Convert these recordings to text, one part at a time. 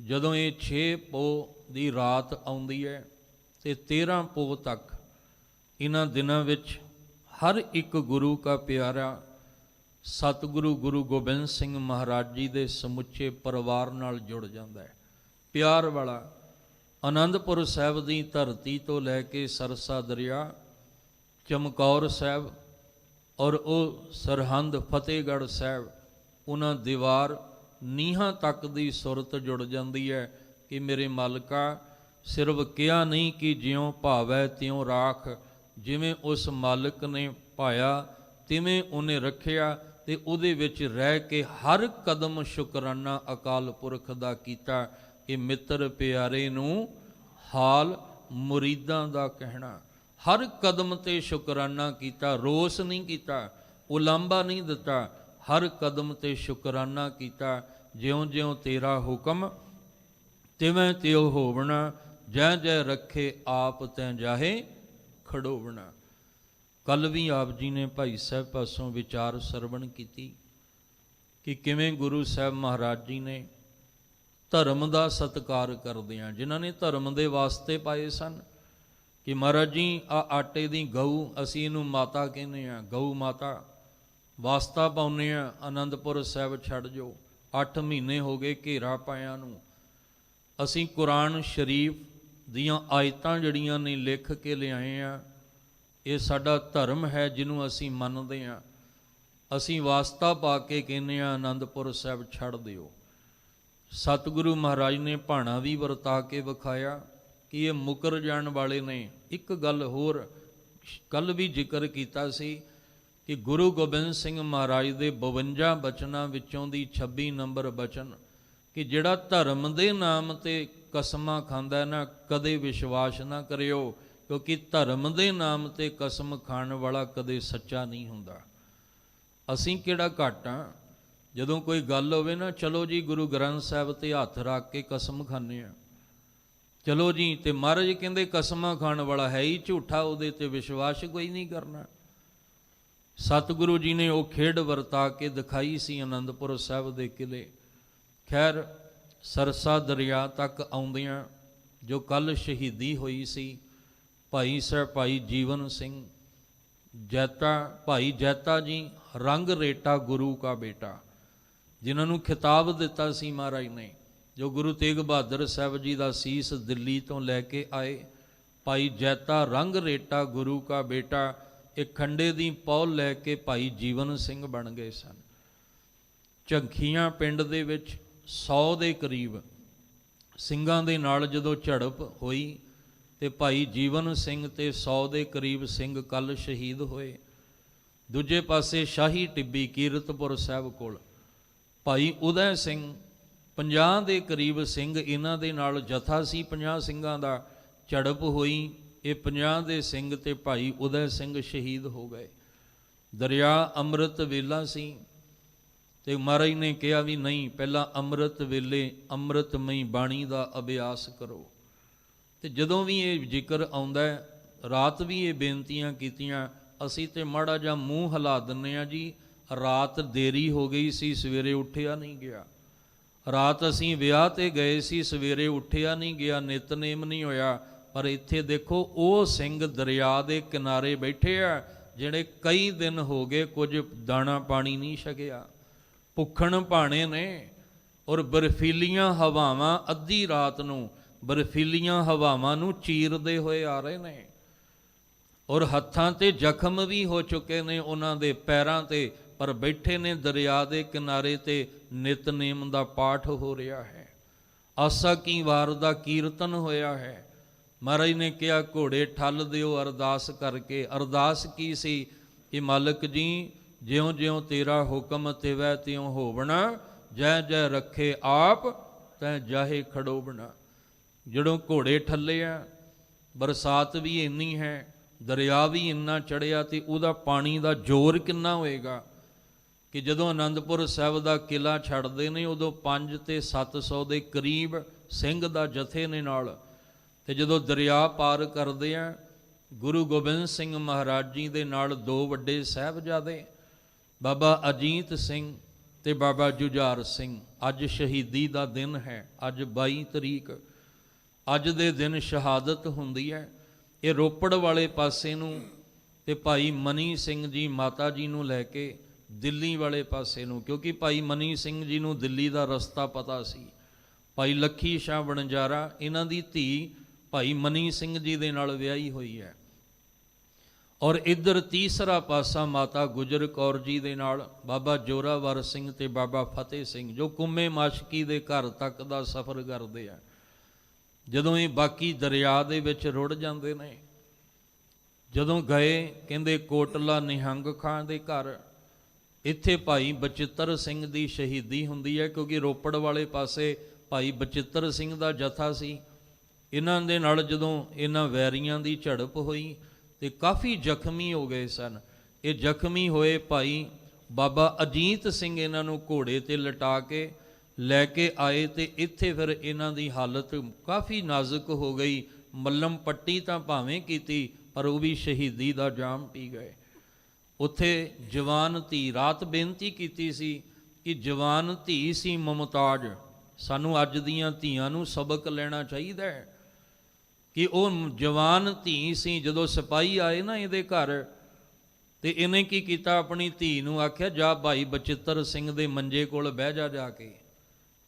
ਜਦੋਂ ਇਹ 6 ਪੋਹ ਦੀ ਰਾਤ ਆਉਂਦੀ ਹੈ ਤੇ 13 ਪੋਹ ਤੱਕ ਇਹਨਾਂ ਦਿਨਾਂ ਵਿੱਚ ਹਰ ਇੱਕ ਗੁਰੂ ਕਾ ਪਿਆਰਾ ਸਤਿਗੁਰੂ ਗੁਰੂ ਗੋਬਿੰਦ ਸਿੰਘ ਮਹਾਰਾਜ ਜੀ ਦੇ ਸਮੁੱਚੇ ਪਰਿਵਾਰ ਨਾਲ ਜੁੜ ਜਾਂਦਾ ਹੈ। ਪਿਆਰ ਵਾਲਾ ਆਨੰਦਪੁਰ ਸਾਹਿਬ ਦੀ ਧਰਤੀ ਤੋਂ ਲੈ ਕੇ ਸਰਸਾ ਦਰਿਆ, ਚਮਕੌਰ ਸਾਹਿਬ ਔਰ ਉਹ ਸਰਹੰਦ ਫਤਿਹਗੜ੍ਹ ਸਾਹਿਬ, ਉਹਨਾਂ ਦੀਵਾਰ ਨੀਹਾਂ ਤੱਕ ਦੀ ਸੁਰਤ ਜੁੜ ਜਾਂਦੀ ਹੈ ਕਿ ਮੇਰੇ ਮਾਲਕਾ ਸਿਰਫ ਕਿਹਾ ਨਹੀਂ ਕਿ ਜਿਉਂ ਭਾਵੈ ਤਿਉਂ ਰਾਖ, ਜਿਵੇਂ ਉਸ ਮਾਲਕ ਨੇ ਪਾਇਆ ਤਿਵੇਂ ਉਹਨੇ ਰੱਖਿਆ ਤੇ ਉਹਦੇ ਵਿੱਚ ਰਹਿ ਕੇ ਹਰ ਕਦਮ ਸ਼ੁਕਰਾਨਾ ਅਕਾਲ ਪੁਰਖ ਦਾ ਕੀਤਾ। ਇਹ ਮਿੱਤਰ ਪਿਆਰੇ ਨੂੰ ਹਾਲ ਮੁਰੀਦਾਂ ਦਾ ਕਹਿਣਾ, ਹਰ ਕਦਮ ਤੇ ਸ਼ੁਕਰਾਨਾ ਕੀਤਾ, ਰੋਸ ਨਹੀਂ ਕੀਤਾ, ਉਲਾਂਭਾ ਨਹੀਂ ਦਿੱਤਾ, ਹਰ ਕਦਮ ਤੇ ਸ਼ੁਕਰਾਨਾ ਕੀਤਾ। ਜਿਉਂ ਜਿਉਂ ਤੇਰਾ ਹੁਕਮ ਤਿਵੇਂ ਤਿਉ ਹੋਵਣਾ, ਜੈ ਜੈ ਰੱਖੇ ਆਪ ਤੈਂ ਜਾਹੇ ਖੜੋਵਣਾ। ਕੱਲ੍ਹ ਵੀ ਆਪ ਜੀ ਨੇ ਭਾਈ ਸਾਹਿਬ ਪਾਸੋਂ ਵਿਚਾਰ ਸਰਵਣ ਕੀਤੀ ਕਿ ਕਿਵੇਂ ਗੁਰੂ ਸਾਹਿਬ ਮਹਾਰਾਜ ਜੀ ਨੇ ਧਰਮ ਦਾ ਸਤਿਕਾਰ ਕਰਦਿਆਂ, ਜਿਨ੍ਹਾਂ ਨੇ ਧਰਮ ਦੇ ਵਾਸਤੇ ਪਾਏ ਸਨ, ਕਿ ਮਹਾਰਾਜ ਜੀ ਆ ਆਟੇ ਦੀ ਗਊ, ਅਸੀਂ ਇਹਨੂੰ ਮਾਤਾ ਕਹਿੰਦੇ ਹਾਂ, ਗਊ ਮਾਤਾ ਵਾਸਤਾ ਪਾਉਂਦੇ ਹਾਂ, ਆਨੰਦਪੁਰ ਸਾਹਿਬ ਛੱਡ ਜਾਓ। 8 ਮਹੀਨੇ ਹੋ ਗਏ ਘੇਰਾ ਪਾਇਆਂ ਨੂੰ। ਅਸੀਂ ਕੁਰਾਨ ਸ਼ਰੀਫ ਦੀਆਂ ਆਇਤਾਂ ਜਿਹੜੀਆਂ ਨੇ ਲਿਖ ਕੇ ਲਿਆਏ ਆ, ਇਹ ਸਾਡਾ ਧਰਮ ਹੈ ਜਿਹਨੂੰ ਅਸੀਂ ਮੰਨਦੇ ਹਾਂ। ਅਸੀਂ ਵਾਸਤਾ ਪਾ ਕੇ ਕਹਿੰਦੇ ਹਾਂ ਆਨੰਦਪੁਰ ਸਾਹਿਬ ਛੱਡ ਦਿਓ। ਸਤਿਗੁਰੂ ਮਹਾਰਾਜ ਨੇ ਭਾਣਾ ਵੀ ਵਰਤਾ ਕੇ ਵਿਖਾਇਆ ਕਿ ਇਹ ਮੁਕਰ ਜਾਣ ਵਾਲੇ ਨੇ। ਇੱਕ ਗੱਲ ਹੋਰ ਕੱਲ੍ਹ ਵੀ ਜ਼ਿਕਰ ਕੀਤਾ ਸੀ ਕਿ ਗੁਰੂ ਗੋਬਿੰਦ ਸਿੰਘ ਮਹਾਰਾਜ ਦੇ 52 ਬਚਨਾਂ ਵਿੱਚੋਂ ਦੀ 26 ਨੰਬਰ ਬਚਨ ਕਿ ਜਿਹੜਾ ਧਰਮ ਦੇ ਨਾਮ ਤੇ ਕਸਮਾਂ ਖਾਂਦਾ ਨਾ, ਕਦੇ ਵਿਸ਼ਵਾਸ ਨਾ ਕਰਿਓ, ਕਿਉਂਕਿ ਧਰਮ ਦੇ ਨਾਮ ਤੇ ਕਸਮ ਖਾਣ ਵਾਲਾ ਕਦੇ ਸੱਚਾ ਨਹੀਂ ਹੁੰਦਾ। ਅਸੀਂ ਕਿਹੜਾ ਘੱਟ ਹਾਂ? ਜਦੋਂ ਕੋਈ ਗੱਲ ਹੋਵੇ ਨਾ, ਚਲੋ ਜੀ ਗੁਰੂ ਗ੍ਰੰਥ ਸਾਹਿਬ ਤੇ ਹੱਥ ਰੱਖ ਕੇ ਕਸਮ ਖਾਂਦੇ ਹਾਂ, ਚਲੋ ਜੀ, ਤੇ ਮਹਾਰਾਜ ਕਹਿੰਦੇ ਕਸਮਾਂ ਖਾਣ ਵਾਲਾ ਹੈ ਹੀ ਝੂਠਾ, ਉਹਦੇ ਤੇ ਵਿਸ਼ਵਾਸ ਕੋਈ ਨਹੀਂ ਕਰਨਾ। ਸਤਿਗੁਰੂ ਜੀ ਨੇ ਉਹ ਖੇਡ ਵਰਤਾ ਕੇ ਦਿਖਾਈ ਸੀ ਆਨੰਦਪੁਰ ਸਾਹਿਬ ਦੇ ਕਿਲੇ। ਖੈਰ, ਸਰਸਾ ਦਰਿਆ ਤੱਕ ਆਉਂਦਿਆਂ ਜੋ ਕੱਲ੍ਹ ਸ਼ਹੀਦੀ ਹੋਈ ਸੀ ਭਾਈ ਜੀਵਨ ਸਿੰਘ ਜੈਤਾ, ਭਾਈ ਜੈਤਾ ਜੀ ਰੰਗ ਰੇਟਾ ਗੁਰੂ ਕਾ ਬੇਟਾ, ਜਿਨ੍ਹਾਂ ਨੂੰ ਖਿਤਾਬ ਦਿੱਤਾ ਸੀ ਮਹਾਰਾਜ ਨੇ, ਜੋ ਗੁਰੂ ਤੇਗ ਬਹਾਦਰ ਸਾਹਿਬ ਜੀ ਦਾ ਸੀਸ ਦਿੱਲੀ ਤੋਂ ਲੈ ਕੇ ਆਏ। ਭਾਈ ਜੈਤਾ ਰੰਗ ਰੇਟਾ ਗੁਰੂ ਕਾ ਬੇਟਾ, ਇਹ ਖੰਡੇ ਦੀ ਪੌਲ ਲੈ ਕੇ ਭਾਈ ਜੀਵਨ ਸਿੰਘ ਬਣ ਗਏ ਸਨ। ਝੰਖੀਆਂ ਪਿੰਡ ਦੇ ਵਿੱਚ 100 ਦੇ ਕਰੀਬ ਸਿੰਘਾਂ ਦੇ ਨਾਲ ਜਦੋਂ ਝੜਪ ਹੋਈ ਤੇ ਭਾਈ ਜੀਵਨ ਸਿੰਘ ਤੇ 100 ਦੇ ਕਰੀਬ ਸਿੰਘ ਕੱਲ੍ਹ ਸ਼ਹੀਦ ਹੋਏ। ਦੂਜੇ ਪਾਸੇ ਸ਼ਾਹੀ ਟਿੱਬੀ ਕੀਰਤਪੁਰ ਸਾਹਿਬ ਕੋਲ ਭਾਈ ਉਦੈ ਸਿੰਘ, 50 ਦੇ ਕਰੀਬ ਸਿੰਘ, ਇਹਨਾਂ ਦੇ ਨਾਲ ਜਥਾ ਸੀ 50 ਸਿੰਘਾਂ ਦਾ, ਝੜਪ ਹੋਈ, ਇਹ 50 ਦੇ ਸਿੰਘ ਤੇ ਭਾਈ ਉਦੈ ਸਿੰਘ ਸ਼ਹੀਦ ਹੋ ਗਏ। ਦਰਿਆ ਅੰਮ੍ਰਿਤ ਵੇਲਾ ਸੀ ਤੇ ਮਹਾਰਾਜ ਨੇ ਕਿਹਾ ਵੀ ਨਹੀਂ, ਪਹਿਲਾਂ ਅੰਮ੍ਰਿਤ ਵੇਲੇ ਅੰਮ੍ਰਿਤਮਈ ਬਾਣੀ ਦਾ ਅਭਿਆਸ ਕਰੋ। ਤੇ ਜਦੋਂ ਵੀ ਇਹ ਜ਼ਿਕਰ ਆਉਂਦਾ, ਰਾਤ ਵੀ ਇਹ ਬੇਨਤੀਆਂ ਕੀਤੀਆਂ। ਅਸੀਂ ਤੇ ਮਾੜਾ ਜਿਹਾ ਮੂੰਹ ਹਿਲਾ ਦਿੰਦੇ ਹਾਂ ਜੀ, ਰਾਤ ਦੇਰੀ ਹੋ ਗਈ ਸੀ, ਸਵੇਰੇ ਉੱਠਿਆ ਨਹੀਂ ਗਿਆ। ਰਾਤ ਅਸੀਂ ਵਿਆਹ ਤੇ ਗਏ ਸੀ, ਸਵੇਰੇ ਉੱਠਿਆ ਨਹੀਂ ਗਿਆ, ਨਿਤਨੇਮ ਨਹੀਂ ਹੋਇਆ। ਪਰ ਇੱਥੇ ਦੇਖੋ, ਉਹ ਸਿੰਘ ਦਰਿਆ ਦੇ ਕਿਨਾਰੇ ਬੈਠੇ ਆ ਜਿਹੜੇ ਕਈ ਦਿਨ ਹੋ ਗਏ ਕੁਝ ਦਾਣਾ ਪਾਣੀ ਨਹੀਂ ਛਕਿਆ, ਭੁੱਖਣ ਭਾਣੇ ਨੇ। ਔਰ ਬਰਫੀਲੀਆਂ ਹਵਾਵਾਂ ਅੱਧੀ ਰਾਤ ਨੂੰ ਬਰਫੀਲੀਆਂ ਹਵਾਵਾਂ ਨੂੰ ਚੀਰਦੇ ਹੋਏ ਆ ਰਹੇ ਨੇ। ਔਰ ਹੱਥਾਂ ਤੇ ਜ਼ਖਮ ਵੀ ਹੋ ਚੁੱਕੇ ਨੇ ਉਹਨਾਂ ਦੇ ਪੈਰਾਂ ਤੇ, ਪਰ ਬੈਠੇ ਨੇ ਦਰਿਆ ਦੇ ਕਿਨਾਰੇ ਤੇ ਨਿਤਨੇਮ ਦਾ ਪਾਠ ਹੋ ਰਿਹਾ ਹੈ, ਆਸਾ ਕੀ ਵਾਰ ਦਾ ਕੀਰਤਨ ਹੋਇਆ ਹੈ। ਮਹਾਰਾਜ ਨੇ ਕਿਹਾ ਘੋੜੇ ਠੱਲ ਦਿਓ ਅਰਦਾਸ ਕਰਕੇ। ਅਰਦਾਸ ਕੀ ਸੀ ਕਿ ਮਾਲਕ ਜੀ ਜਿਉਂ ਜਿਉਂ ਤੇਰਾ ਹੁਕਮ ਤਿਵੈ ਤਿਉਂ ਹੋਵਣਾ, ਜੈ ਜੈ ਰੱਖੇ ਆਪ ਤੈਂ ਜਾਹੇ ਖੜੋਵਣਾ। ਜਦੋਂ ਘੋੜੇ ਠੱਲੇ ਆ, ਬਰਸਾਤ ਵੀ ਇੰਨੀ ਹੈ, ਦਰਿਆ ਵੀ ਇੰਨਾ ਚੜ੍ਹਿਆ, ਤੇ ਉਹਦਾ ਪਾਣੀ ਦਾ ਜ਼ੋਰ ਕਿੰਨਾ ਹੋਏਗਾ ਕਿ ਜਦੋਂ ਆਨੰਦਪੁਰ ਸਾਹਿਬ ਦਾ ਕਿਲਾ ਛੱਡਦੇ ਨੇ ਉਦੋਂ 500 ਤੇ 700 ਦੇ ਕਰੀਬ ਸਿੰਘ ਦਾ ਜਥੇ ਨੇ ਨਾਲ। ਤੇ ਜਦੋਂ ਦਰਿਆ ਪਾਰ ਕਰਦੇ ਆ, ਗੁਰੂ ਗੋਬਿੰਦ ਸਿੰਘ ਮਹਾਰਾਜ ਜੀ ਦੇ ਨਾਲ 2 ਵੱਡੇ ਸਾਹਿਬਜ਼ਾਦੇ ਬਾਬਾ ਅਜੀਤ ਸਿੰਘ ਤੇ ਬਾਬਾ ਜੁਝਾਰ ਸਿੰਘ ਅੱਜ ਸ਼ਹੀਦੀ ਦਾ ਦਿਨ ਹੈ, ਅੱਜ 22 ਤਰੀਕ, ਅੱਜ ਦੇ ਦਿਨ ਸ਼ਹਾਦਤ ਹੁੰਦੀ ਹੈ। ਇਹ ਰੋਪੜ ਵਾਲੇ ਪਾਸੇ ਨੂੰ ਤੇ ਭਾਈ ਮਨੀ ਸਿੰਘ ਜੀ ਮਾਤਾ ਜੀ ਨੂੰ ਲੈ ਕੇ ਦਿੱਲੀ ਵਾਲੇ ਪਾਸੇ ਨੂੰ, ਕਿਉਂਕਿ ਭਾਈ ਮਨੀ ਸਿੰਘ ਜੀ ਨੂੰ ਦਿੱਲੀ ਦਾ ਰਸਤਾ ਪਤਾ ਸੀ। ਭਾਈ ਲੱਖੀ ਸ਼ਾਹ ਵਣਜਾਰਾ, ਇਹਨਾਂ ਦੀ ਧੀ ਭਾਈ ਮਨੀ ਸਿੰਘ ਜੀ ਦੇ ਨਾਲ ਵਿਆਹੀ ਹੋਈ ਹੈ। ਔਰ ਇੱਧਰ ਤੀਸਰਾ ਪਾਸਾ ਮਾਤਾ ਗੁਜਰ ਕੌਰ ਜੀ ਦੇ ਨਾਲ ਬਾਬਾ ਜੋਰਾਵਰ ਸਿੰਘ ਤੇ ਬਾਬਾ ਫਤਿਹ ਸਿੰਘ, ਜੋ ਕੁੰਮੇ ਮਾਸ਼ਕੀ ਦੇ ਘਰ ਤੱਕ ਦਾ ਸਫ਼ਰ ਕਰਦੇ ਆ। ਜਦੋਂ ਇਹ ਬਾਕੀ ਦਰਿਆ ਦੇ ਵਿੱਚ ਰੁੜ ਜਾਂਦੇ ਨੇ, ਜਦੋਂ ਗਏ ਕਹਿੰਦੇ ਕੋਟਲਾ ਨਿਹੰਗ ਖਾਂ ਦੇ ਘਰ, ਇੱਥੇ ਭਾਈ ਬਚਿੱਤਰ ਸਿੰਘ ਦੀ ਸ਼ਹੀਦੀ ਹੁੰਦੀ ਹੈ, ਕਿਉਂਕਿ ਰੋਪੜ ਵਾਲੇ ਪਾਸੇ ਭਾਈ ਬਚਿੱਤਰ ਸਿੰਘ ਦਾ ਜਥਾ ਸੀ। ਇਹਨਾਂ ਦੇ ਨਾਲ ਜਦੋਂ ਇਹਨਾਂ ਵੈਰੀਆਂ ਦੀ ਝੜਪ ਹੋਈ ਤੇ ਕਾਫੀ ਜ਼ਖਮੀ ਹੋ ਗਏ ਸਨ। ਇਹ ਜ਼ਖਮੀ ਹੋਏ ਭਾਈ ਬਾਬਾ ਅਜੀਤ ਸਿੰਘ ਇਹਨਾਂ ਨੂੰ ਘੋੜੇ ਤੇ ਲਿਟਾ ਕੇ ਲੈ ਕੇ ਆਏ ਤੇ ਇੱਥੇ ਫਿਰ ਇਹਨਾਂ ਦੀ ਹਾਲਤ ਕਾਫੀ ਨਾਜ਼ੁਕ ਹੋ ਗਈ। ਮੱਲਮ ਪੱਟੀ ਤਾਂ ਭਾਵੇਂ ਕੀਤੀ, ਪਰ ਉਹ ਵੀ ਸ਼ਹੀਦੀ ਦਾ ਜਾਮ ਪੀ ਗਏ। ਉੱਥੇ ਜਵਾਨ ਧੀ, ਰਾਤ ਬੇਨਤੀ ਕੀਤੀ ਸੀ ਕਿ ਜਵਾਨ ਧੀ ਸੀ ਮੁਮਤਾਜ, ਸਾਨੂੰ ਅੱਜ ਦੀਆਂ ਧੀਆਂ ਨੂੰ ਸਬਕ ਲੈਣਾ ਚਾਹੀਦਾ ਹੈ ਕਿ ਉਹ ਜਵਾਨ ਧੀ ਸੀ। ਜਦੋਂ ਸਿਪਾਹੀ ਆਏ ਨਾ ਇਹਦੇ ਘਰ, ਤੇ ਇਹਨੇ ਕੀ ਕੀਤਾ, ਆਪਣੀ ਧੀ ਨੂੰ ਆਖਿਆ ਜਾ ਭਾਈ ਬਚਿੱਤਰ ਸਿੰਘ ਦੇ ਮੰਜੇ ਕੋਲ ਬਹਿ ਜਾ ਕੇ,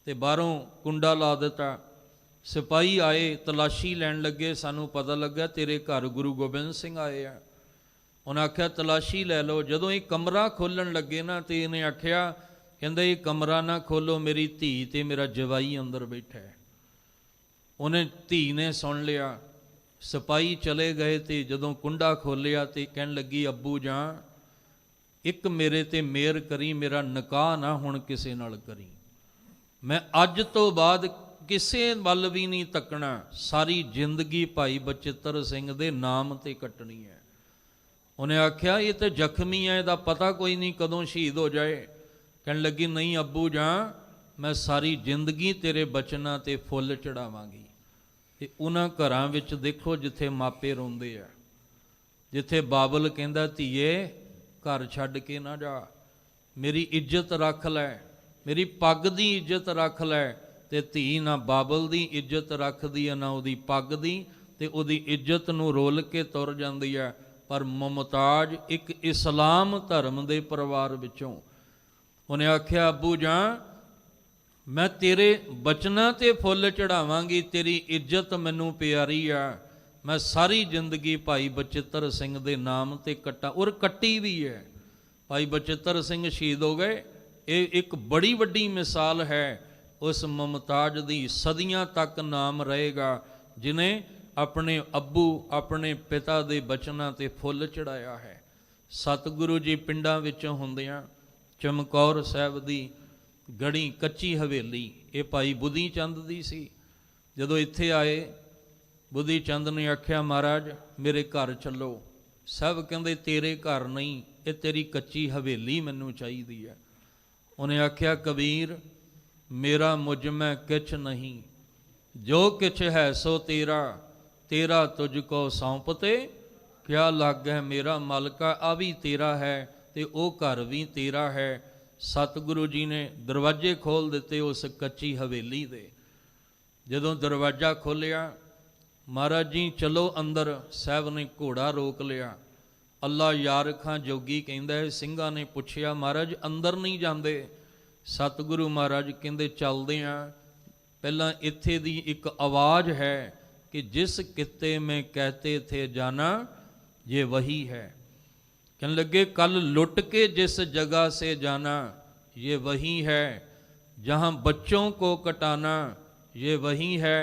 ਤੇ ਬਾਹਰੋਂ ਕੁੰਡਾ ਲਾ ਦਿੱਤਾ। ਸਿਪਾਹੀ ਆਏ, ਤਲਾਸ਼ੀ ਲੈਣ ਲੱਗੇ, ਸਾਨੂੰ ਪਤਾ ਲੱਗਾ ਤੇਰੇ ਘਰ ਗੁਰੂ ਗੋਬਿੰਦ ਸਿੰਘ ਆਏ ਆ। ਉਹਨੇ ਆਖਿਆ ਤਲਾਸ਼ੀ ਲੈ ਲਓ। ਜਦੋਂ ਇਹ ਕਮਰਾ ਖੋਲਣ ਲੱਗੇ ਨਾ, ਤੇ ਇਹਨੇ ਆਖਿਆ, ਕਹਿੰਦਾ ਇਹ ਕਮਰਾ ਨਾ ਖੋਲੋ, ਮੇਰੀ ਧੀ ਤੇ ਮੇਰਾ ਜਵਾਈ ਅੰਦਰ ਬੈਠਾ ਹੈ। ਉਹਨੇ ਧੀ ਨੇ ਸੁਣ ਲਿਆ, ਸਿਪਾਹੀ ਚਲੇ ਗਏ ਤੇ ਜਦੋਂ ਕੁੰਡਾ ਖੋਲਿਆ ਤੇ ਕਹਿਣ ਲੱਗੀ, ਅੱਬੂ ਜਾਨ ਇੱਕ ਮੇਰੇ ਤੇ ਮਿਹਰ ਕਰੀ, ਮੇਰਾ ਨਿਕਾਹ ਨਾ ਹੁਣ ਕਿਸੇ ਨਾਲ ਕਰੀ, ਮੈਂ ਅੱਜ ਤੋਂ ਬਾਅਦ ਕਿਸੇ ਵੱਲ ਵੀ ਨਹੀਂ ਤੱਕਣਾ, ਸਾਰੀ ਜ਼ਿੰਦਗੀ ਭਾਈ ਬਚਿੱਤਰ ਸਿੰਘ ਦੇ ਨਾਮ ਤੇ ਕੱਟਣੀ ਹੈ। ਉਹਨੇ ਆਖਿਆ ਇਹ ਤਾਂ ਜ਼ਖਮੀ ਹੈ, ਇਹਦਾ ਪਤਾ ਕੋਈ ਨਹੀਂ ਕਦੋਂ ਸ਼ਹੀਦ ਹੋ ਜਾਏ। ਕਹਿਣ ਲੱਗੀ ਨਹੀਂ ਅੱਬੂ ਜਾਨ, ਮੈਂ ਸਾਰੀ ਜ਼ਿੰਦਗੀ ਤੇਰੇ ਬਚਨਾਂ ਤੇ ਫੁੱਲ ਚੜਾਵਾਂਗੀ। ਤੇ ਉਹਨਾਂ ਘਰਾਂ ਵਿੱਚ ਦੇਖੋ ਜਿੱਥੇ ਮਾਪੇ ਰੋਂਦੇ ਆ, ਜਿੱਥੇ ਬਾਬਲ ਕਹਿੰਦਾ ਧੀਏ ਘਰ ਛੱਡ ਕੇ ਨਾ ਜਾ, ਮੇਰੀ ਇੱਜ਼ਤ ਰੱਖ ਲੈ, ਮੇਰੀ ਪੱਗ ਦੀ ਇੱਜ਼ਤ ਰੱਖ ਲੈ। ਤੇ ਧੀ ਨਾ ਬਾਬਲ ਦੀ ਇੱਜ਼ਤ ਰੱਖਦੀ ਹੈ, ਨਾ ਉਹਦੀ ਪੱਗ ਦੀ, ਤੇ ਉਹਦੀ ਇੱਜ਼ਤ ਨੂੰ ਰੋਲ ਕੇ ਤੁਰ ਜਾਂਦੀ ਹੈ। ਪਰ ਮੁਮਤਾਜ ਇੱਕ ਇਸਲਾਮ ਧਰਮ ਦੇ ਪਰਿਵਾਰ ਵਿੱਚੋਂ, ਉਹਨੇ ਆਖਿਆ ਅੱਬੂ ਜਾਨ ਮੈਂ ਤੇਰੇ ਬਚਨਾਂ ਤੇ ਫੁੱਲ ਚੜਾਵਾਂਗੀ, ਤੇਰੀ ਇੱਜ਼ਤ ਮੈਨੂੰ ਪਿਆਰੀ ਆ, ਮੈਂ ਸਾਰੀ ਜ਼ਿੰਦਗੀ ਭਾਈ ਬਚਿੱਤਰ ਸਿੰਘ ਦੇ ਨਾਮ ਤੇ ਕੱਟਾਂ। ਔਰ ਕੱਟੀ ਵੀ ਹੈ। ਭਾਈ ਬਚਿੱਤਰ ਸਿੰਘ ਸ਼ਹੀਦ ਹੋ ਗਏ। ਇਹ ਇੱਕ ਬੜੀ ਵੱਡੀ ਮਿਸਾਲ ਹੈ ਉਸ ਮੁਮਤਾਜ ਦੀ, ਸਦੀਆਂ ਤੱਕ ਨਾਮ ਰਹੇਗਾ ਜਿਨੇ ਆਪਣੇ ਅੱਬੂ ਆਪਣੇ ਪਿਤਾ ਦੇ ਬਚਨਾਂ ਤੇ ਫੁੱਲ ਚੜਾਇਆ ਹੈ। ਸਤਿਗੁਰੂ ਜੀ ਪਿੰਡਾਂ ਵਿੱਚੋਂ ਹੁੰਦਿਆਂ ਚਮਕੌਰ ਸਾਹਿਬ ਦੀ ਗੜੀ ਕੱਚੀ ਹਵੇਲੀ, ਇਹ ਭਾਈ ਬੁੱਧੀ ਚੰਦ ਦੀ ਸੀ। ਜਦੋਂ ਇੱਥੇ ਆਏ, ਬੁੱਧੀ ਚੰਦ ਨੇ ਆਖਿਆ ਮਹਾਰਾਜ ਮੇਰੇ ਘਰ ਚੱਲੋ। ਸਭ ਕਹਿੰਦੇ ਤੇਰੇ ਘਰ ਨਹੀਂ, ਇਹ ਤੇਰੀ ਕੱਚੀ ਹਵੇਲੀ ਮੈਨੂੰ ਚਾਹੀਦੀ ਹੈ। ਉਹਨੇ ਆਖਿਆ ਕਬੀਰ ਮੇਰਾ ਮੁਝ ਮੈਂ ਕਿਛ ਨਹੀਂ, ਜੋ ਕਿਛ ਹੈ ਸੋ ਤੇਰਾ, ਤੇਰਾ ਤੁਝ ਕੋ ਸੌਂਪਤੇ ਕਿਆ ਲੱਗੈ, ਮੇਰਾ ਮਾਲਕਾ ਆ ਵੀ ਤੇਰਾ ਹੈ ਤੇ ਉਹ ਘਰ ਵੀ ਤੇਰਾ ਹੈ। ਸਤਿਗੁਰੂ ਜੀ ਨੇ ਦਰਵਾਜ਼ੇ ਖੋਲ੍ਹ ਦਿੱਤੇ ਉਸ ਕੱਚੀ ਹਵੇਲੀ ਦੇ। ਜਦੋਂ ਦਰਵਾਜ਼ਾ ਖੋਲ੍ਹਿਆ, ਮਹਾਰਾਜ ਜੀ ਚਲੋ ਅੰਦਰ। ਸਾਹਿਬ ਨੇ ਘੋੜਾ ਰੋਕ ਲਿਆ। ਅੱਲਾ ਯਾਰ ਖਾਂ ਜੋਗੀ ਕਹਿੰਦਾ ਹੈ, ਸਿੰਘਾਂ ਨੇ ਪੁੱਛਿਆ ਮਹਾਰਾਜ ਅੰਦਰ ਨਹੀਂ ਜਾਂਦੇ। ਸਤਿਗੁਰੂ ਮਹਾਰਾਜ ਕਹਿੰਦੇ ਚੱਲਦੇ ਹਾਂ, ਪਹਿਲਾਂ ਇੱਥੇ ਦੀ ਇੱਕ ਆਵਾਜ਼ ਹੈ ਕਿ ਜਿਸ ਕਿੱਤੇ ਮੈਂ ਕਹਤੇ ਥੇ ਜਾਣਾ ये वही है। कहने लगे कल लुट के जिस जगह से जाना ये वही है, जहाँ बच्चों को कटाना ये वही है।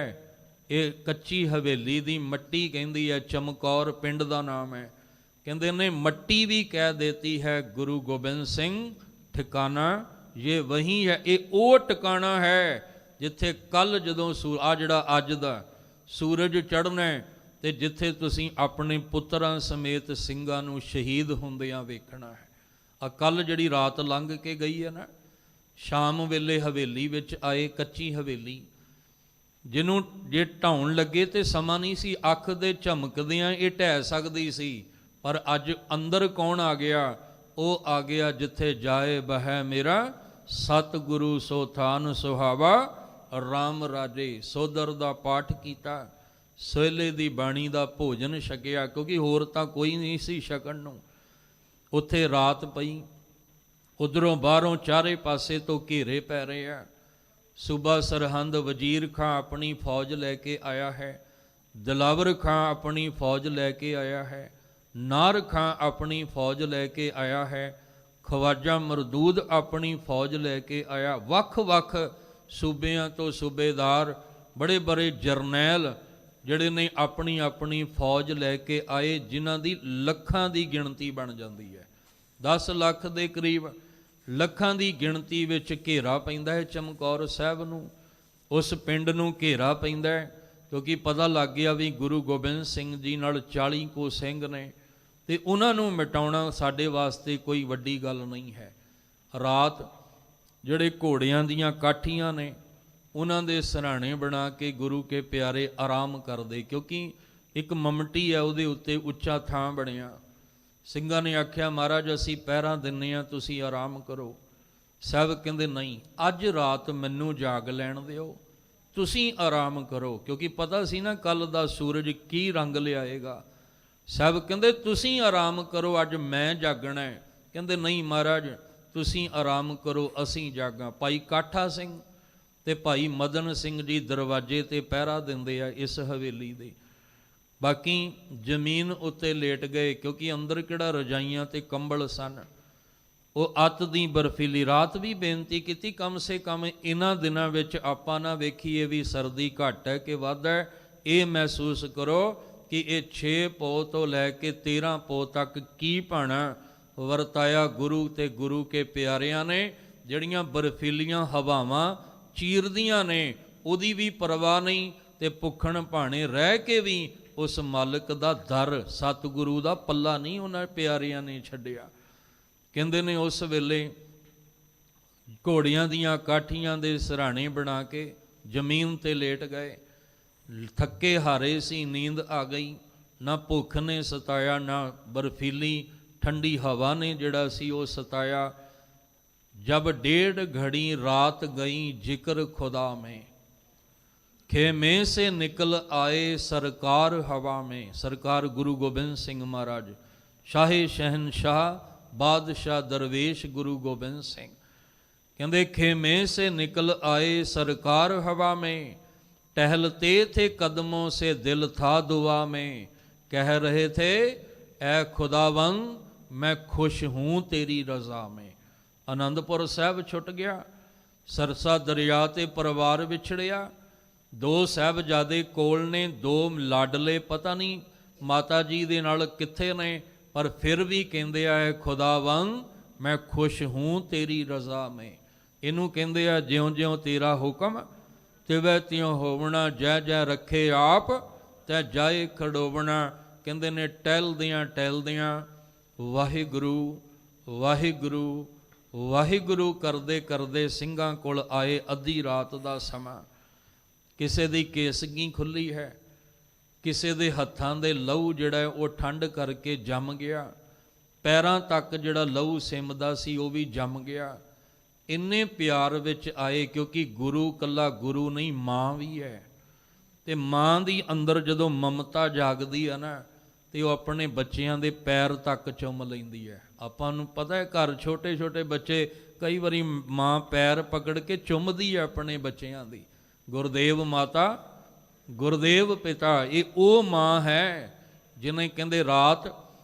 ये कच्ची हवेली दी मट्टी कहती है, चमकौर पिंड का नाम है। कहते ने मट्टी भी कह देती है गुरु गोबिंद सिंह ठिकाना ये वही है। ये वो ठिकाना है जिथे कल जदों आ जिहड़ा अज दा सूरज चढ़ना ਤੇ ਜਿੱਥੇ ਤੁਸੀਂ ਆਪਣੇ ਪੁੱਤਰਾਂ ਸਮੇਤ ਸਿੰਘਾਂ ਨੂੰ ਸ਼ਹੀਦ ਹੁੰਦਿਆਂ ਵੇਖਣਾ ਹੈ। ਆ ਕੱਲ ਜਿਹੜੀ ਰਾਤ ਲੰਘ ਕੇ ਗਈ ਹੈ ਨਾ, ਸ਼ਾਮ ਵੇਲੇ ਹਵੇਲੀ ਵਿੱਚ ਆਏ, ਕੱਚੀ ਹਵੇਲੀ ਜਿਹਨੂੰ ਜੇ ਢਾਉਣ ਲੱਗੇ ਤੇ ਸਮਾਂ ਨਹੀਂ ਸੀ, ਅੱਖ ਦੇ ਝਮਕਦਿਆਂ ਇਹ ਢਹਿ ਸਕਦੀ ਸੀ। ਪਰ ਅੱਜ ਅੰਦਰ ਕੌਣ ਆ ਗਿਆ? ਉਹ ਆ ਗਿਆ ਜਿੱਥੇ ਜਾਏ ਬਹਿ ਮੇਰਾ ਸਤਿਗੁਰੂ ਸੋ ਥਾਨ ਸੁਹਾਵਾ ਰਾਮ ਰਾਜੇ। ਸੋਦਰ ਦਾ ਪਾਠ ਕੀਤਾ, ਸੋਹਲੇ ਦੀ ਬਾਣੀ ਦਾ ਭੋਜਨ ਛਕਿਆ, ਕਿਉਂਕਿ ਹੋਰ ਤਾਂ ਕੋਈ ਨਹੀਂ ਸੀ ਛਕਣ ਨੂੰ। ਉੱਥੇ ਰਾਤ ਪਈ, ਉਧਰੋਂ ਬਾਹਰੋਂ ਚਾਰੇ ਪਾਸੇ ਤੋਂ ਘੇਰੇ ਪੈ ਰਹੇ ਆ। ਸੂਬਾ ਸਰਹੰਦ ਵਜ਼ੀਰ ਖਾਂ ਆਪਣੀ ਫੌਜ ਲੈ ਕੇ ਆਇਆ ਹੈ, ਦਿਲਾਵਰ ਖਾਂ ਆਪਣੀ ਫੌਜ ਲੈ ਕੇ ਆਇਆ ਹੈ, ਨਾਰ ਖਾਂ ਆਪਣੀ ਫੌਜ ਲੈ ਕੇ ਆਇਆ ਹੈ, ਖਵਾਜਾ ਮਰਦੂਦ ਆਪਣੀ ਫੌਜ ਲੈ ਕੇ ਆਇਆ। ਵੱਖ ਵੱਖ ਸੂਬਿਆਂ ਤੋਂ ਸੂਬੇਦਾਰ, ਬੜੇ ਬੜੇ ਜਰਨੈਲ ਜਿਹੜੇ ਨੇ ਆਪਣੀ ਆਪਣੀ ਫੌਜ ਲੈ ਕੇ ਆਏ, ਜਿਨ੍ਹਾਂ ਦੀ ਲੱਖਾਂ ਦੀ ਗਿਣਤੀ ਬਣ ਜਾਂਦੀ ਹੈ। 10 ਲੱਖ ਦੇ ਕਰੀਬ, ਲੱਖਾਂ ਦੀ ਗਿਣਤੀ ਵਿੱਚ ਘੇਰਾ ਪੈਂਦਾ ਹੈ ਚਮਕੌਰ ਸਾਹਿਬ ਨੂੰ। ਉਸ ਪਿੰਡ ਨੂੰ ਘੇਰਾ ਪੈਂਦਾ ਹੈ, ਕਿਉਂਕਿ ਪਤਾ ਲੱਗ ਗਿਆ ਵੀ ਗੁਰੂ ਗੋਬਿੰਦ ਸਿੰਘ ਜੀ ਨਾਲ 40 ਕੋ ਸਿੰਘ ਨੇ, ਤੇ ਉਹਨਾਂ ਨੂੰ ਮਿਟਾਉਣਾ ਸਾਡੇ ਵਾਸਤੇ ਕੋਈ ਵੱਡੀ ਗੱਲ ਨਹੀਂ ਹੈ। ਰਾਤ ਜਿਹੜੇ ਘੋੜਿਆਂ ਦੀਆਂ ਕਾਠੀਆਂ ਨੇ, ਉਹਨਾਂ ਦੇ ਸਿਰਹਾਣੇ ਬਣਾ ਕੇ ਗੁਰੂ ਕੇ ਪਿਆਰੇ ਆਰਾਮ ਕਰਦੇ, ਕਿਉਂਕਿ ਇੱਕ ਮਮਟੀ ਹੈ ਉਹਦੇ ਉੱਤੇ ਉੱਚਾ ਥਾਂ ਬਣਿਆ। ਸਿੰਘਾਂ ਨੇ ਆਖਿਆ ਮਹਾਰਾਜ ਅਸੀਂ ਪਹਿਰਾ ਦਿੰਨੇ ਆ, ਤੁਸੀਂ ਆਰਾਮ ਕਰੋ। ਸਾਹਿਬ ਕਹਿੰਦੇ ਨਹੀਂ, ਅੱਜ ਰਾਤ ਮੈਨੂੰ ਜਾਗ ਲੈਣ ਦਿਓ, ਤੁਸੀਂ ਆਰਾਮ ਕਰੋ, ਕਿਉਂਕਿ ਪਤਾ ਸੀ ਨਾ ਕੱਲ ਦਾ ਸੂਰਜ ਕੀ ਰੰਗ ਲਿਆਏਗਾ। ਸਾਹਿਬ ਕਹਿੰਦੇ ਤੁਸੀਂ ਆਰਾਮ ਕਰੋ, ਅੱਜ ਮੈਂ ਜਾਗਣਾ ਹੈ। ਕਹਿੰਦੇ ਨਹੀਂ ਮਹਾਰਾਜ ਤੁਸੀਂ ਆਰਾਮ ਕਰੋ, ਅਸੀਂ ਜਾਗਾਂ। ਭਾਈ ਕਾਠਾ ਸਿੰਘ ਤੇ ਭਾਈ ਮਦਨ ਸਿੰਘ ਜੀ ਦਰਵਾਜ਼ੇ ਤੇ ਪਹਿਰਾ ਦਿੰਦੇ ਆ ਇਸ ਹਵੇਲੀ ਦੇ। ਬਾਕੀ ਜ਼ਮੀਨ ਉੱਤੇ ਲੇਟ ਗਏ, ਕਿਉਂਕਿ ਅੰਦਰ ਕਿਹੜਾ ਰਜਾਈਆਂ ਤੇ ਕੰਬਲ ਸਨ। ਉਹ ਅੱਤ ਦੀ ਬਰਫੀਲੀ ਰਾਤ ਵੀ ਬੇਨਤੀ ਕੀਤੀ, ਕਮ ਸੇ ਕਮ ਇਹਨਾਂ ਦਿਨਾਂ ਵਿੱਚ ਆਪਾਂ ਨਾ ਵੇਖੀਏ ਵੀ ਸਰਦੀ ਘੱਟ ਹੈ ਕਿ ਵੱਧ ਹੈ। ਇਹ ਮਹਿਸੂਸ ਕਰੋ ਕਿ ਇਹ 6 ਪੋਹ ਤੋਂ ਲੈ ਕੇ 13 ਪੋਹ ਤੱਕ ਕੀ ਭਾਣਾ ਵਰਤਾਇਆ ਗੁਰੂ ਤੇ ਗੁਰੂ ਕੇ ਪਿਆਰਿਆਂ ਨੇ। ਜਿਹੜੀਆਂ ਬਰਫੀਲੀਆਂ ਹਵਾਵਾਂ ਚੀਰਦੀਆਂ ਨੇ ਉਹਦੀ ਵੀ ਪਰਵਾਹ ਨਹੀਂ, ਤੇ ਭੁੱਖਣ ਭਾਣੇ ਰਹਿ ਕੇ ਵੀ ਉਸ ਮਾਲਕ ਦਾ ਦਰ ਸਤਿਗੁਰੂ ਦਾ ਪੱਲਾ ਨਹੀਂ ਉਹਨਾਂ ਪਿਆਰਿਆਂ ਨੇ ਛੱਡਿਆ। ਕਹਿੰਦੇ ਨੇ ਉਸ ਵੇਲੇ ਘੋੜਿਆਂ ਦੀਆਂ ਕਾਠੀਆਂ ਦੇ ਸਿਰਹਾਣੇ ਬਣਾ ਕੇ ਜ਼ਮੀਨ ਤੇ ਲੇਟ ਗਏ। ਥੱਕੇ ਹਾਰੇ ਸੀ, ਨੀਂਦ ਆ ਗਈ, ਨਾ ਭੁੱਖ ਨੇ ਸਤਾਇਆ, ਨਾ ਬਰਫੀਲੀ ਠੰਡੀ ਹਵਾ ਨੇ ਜਿਹੜਾ ਸੀ ਉਹ ਸਤਾਇਆ। ਜਬ 1.5 घड़ी रात गई जिक्र खुदा में, खेमे से निकल आए सरकार हवा में। सरकार गुरु गोबिंद सिंह महाराज, शाहे शहनशाह बादशाह दरवेश गुरु गोबिंद सिंह कहते खेमे से निकल आए सरकार हवा में, टहलते थे कदमों से दिल था दुआ में, कह रहे थे ऐ खुदावंद मैं खुश हूँ तेरी रज़ा में। ਆਨੰਦਪੁਰ ਸਾਹਿਬ ਛੁੱਟ ਗਿਆ, ਸਰਸਾ ਦਰਿਆ ਤੇ ਪਰਿਵਾਰ ਵਿਛੜਿਆ। 2 ਸਾਹਿਬਜ਼ਾਦੇ ਕੋਲ ਨੇ, 2 ਲਾਡਲੇ ਪਤਾ ਨਹੀਂ ਮਾਤਾ ਜੀ ਦੇ ਨਾਲ ਕਿੱਥੇ ਨੇ, ਪਰ ਫਿਰ ਵੀ ਕਹਿੰਦੇ ਆ ਖੁਦਾਵੰਦ ਮੈਂ ਖੁਸ਼ ਹੂੰ ਤੇਰੀ ਰਜ਼ਾ ਮੈਂ। ਇਹਨੂੰ ਕਹਿੰਦੇ ਆ ਜਿਉਂ ਜਿਉਂ ਤੇਰਾ ਹੁਕਮ ਤਿਵੇਂ ਤਿਉਂ ਹੋਵਣਾ, ਜੈ ਜੈ ਰੱਖੇ ਆਪ ਤੈ ਜਾਏ ਖੜੋਵਣਾ। ਕਹਿੰਦੇ ਨੇ ਟਹਿਲਦਿਆਂ ਵਾਹਿਗੁਰੂ ਵਾਹਿਗੁਰੂ ਵਾਹਿਗੁਰੂ ਕਰਦੇ ਕਰਦੇ ਸਿੰਘਾਂ ਕੋਲ ਆਏ। ਅੱਧੀ ਰਾਤ ਦਾ ਸਮਾਂ, ਕਿਸੇ ਦੀ ਕੇਸਗੀ ਖੁੱਲੀ ਹੈ, ਕਿਸੇ ਦੇ ਹੱਥਾਂ ਦੇ ਲਹੂ ਜਿਹੜਾ ਉਹ ਠੰਡ ਕਰਕੇ ਜੰਮ ਗਿਆ, ਪੈਰਾਂ ਤੱਕ ਜਿਹੜਾ ਲਹੂ ਸਿਮਦਾ ਸੀ ਉਹ ਵੀ ਜੰਮ ਗਿਆ। ਇੰਨੇ ਪਿਆਰ ਵਿੱਚ ਆਏ, ਕਿਉਂਕਿ ਗੁਰੂ ਕੱਲਾ ਗੁਰੂ ਨਹੀਂ, ਮਾਂ ਵੀ ਹੈ। ਤੇ ਮਾਂ ਦੀ ਅੰਦਰ ਜਦੋਂ ਮਮਤਾ ਜਾਗਦੀ ਹੈ ਨਾ, ਤੇ ਉਹ ਆਪਣੇ ਬੱਚਿਆਂ ਦੇ ਪੈਰ ਤੱਕ ਚੁੰਮ ਲੈਂਦੀ ਹੈ। ਆਪਾਂ ਨੂੰ ਪਤਾ ਹੈ ਘਰ ਛੋਟੇ ਛੋਟੇ ਬੱਚੇ, ਕਈ ਵਾਰੀ ਮਾਂ ਪੈਰ ਪਕੜ ਕੇ ਚੁੰਮਦੀ ਹੈ ਆਪਣੇ ਬੱਚਿਆਂ ਦੀ। ਗੁਰਦੇਵ ਮਾਤਾ, ਗੁਰਦੇਵ ਪਿਤਾ, ਇਹ ਉਹ ਮਾਂ ਹੈ ਜਿਹਨੇ ਕਹਿੰਦੇ ਰਾਤ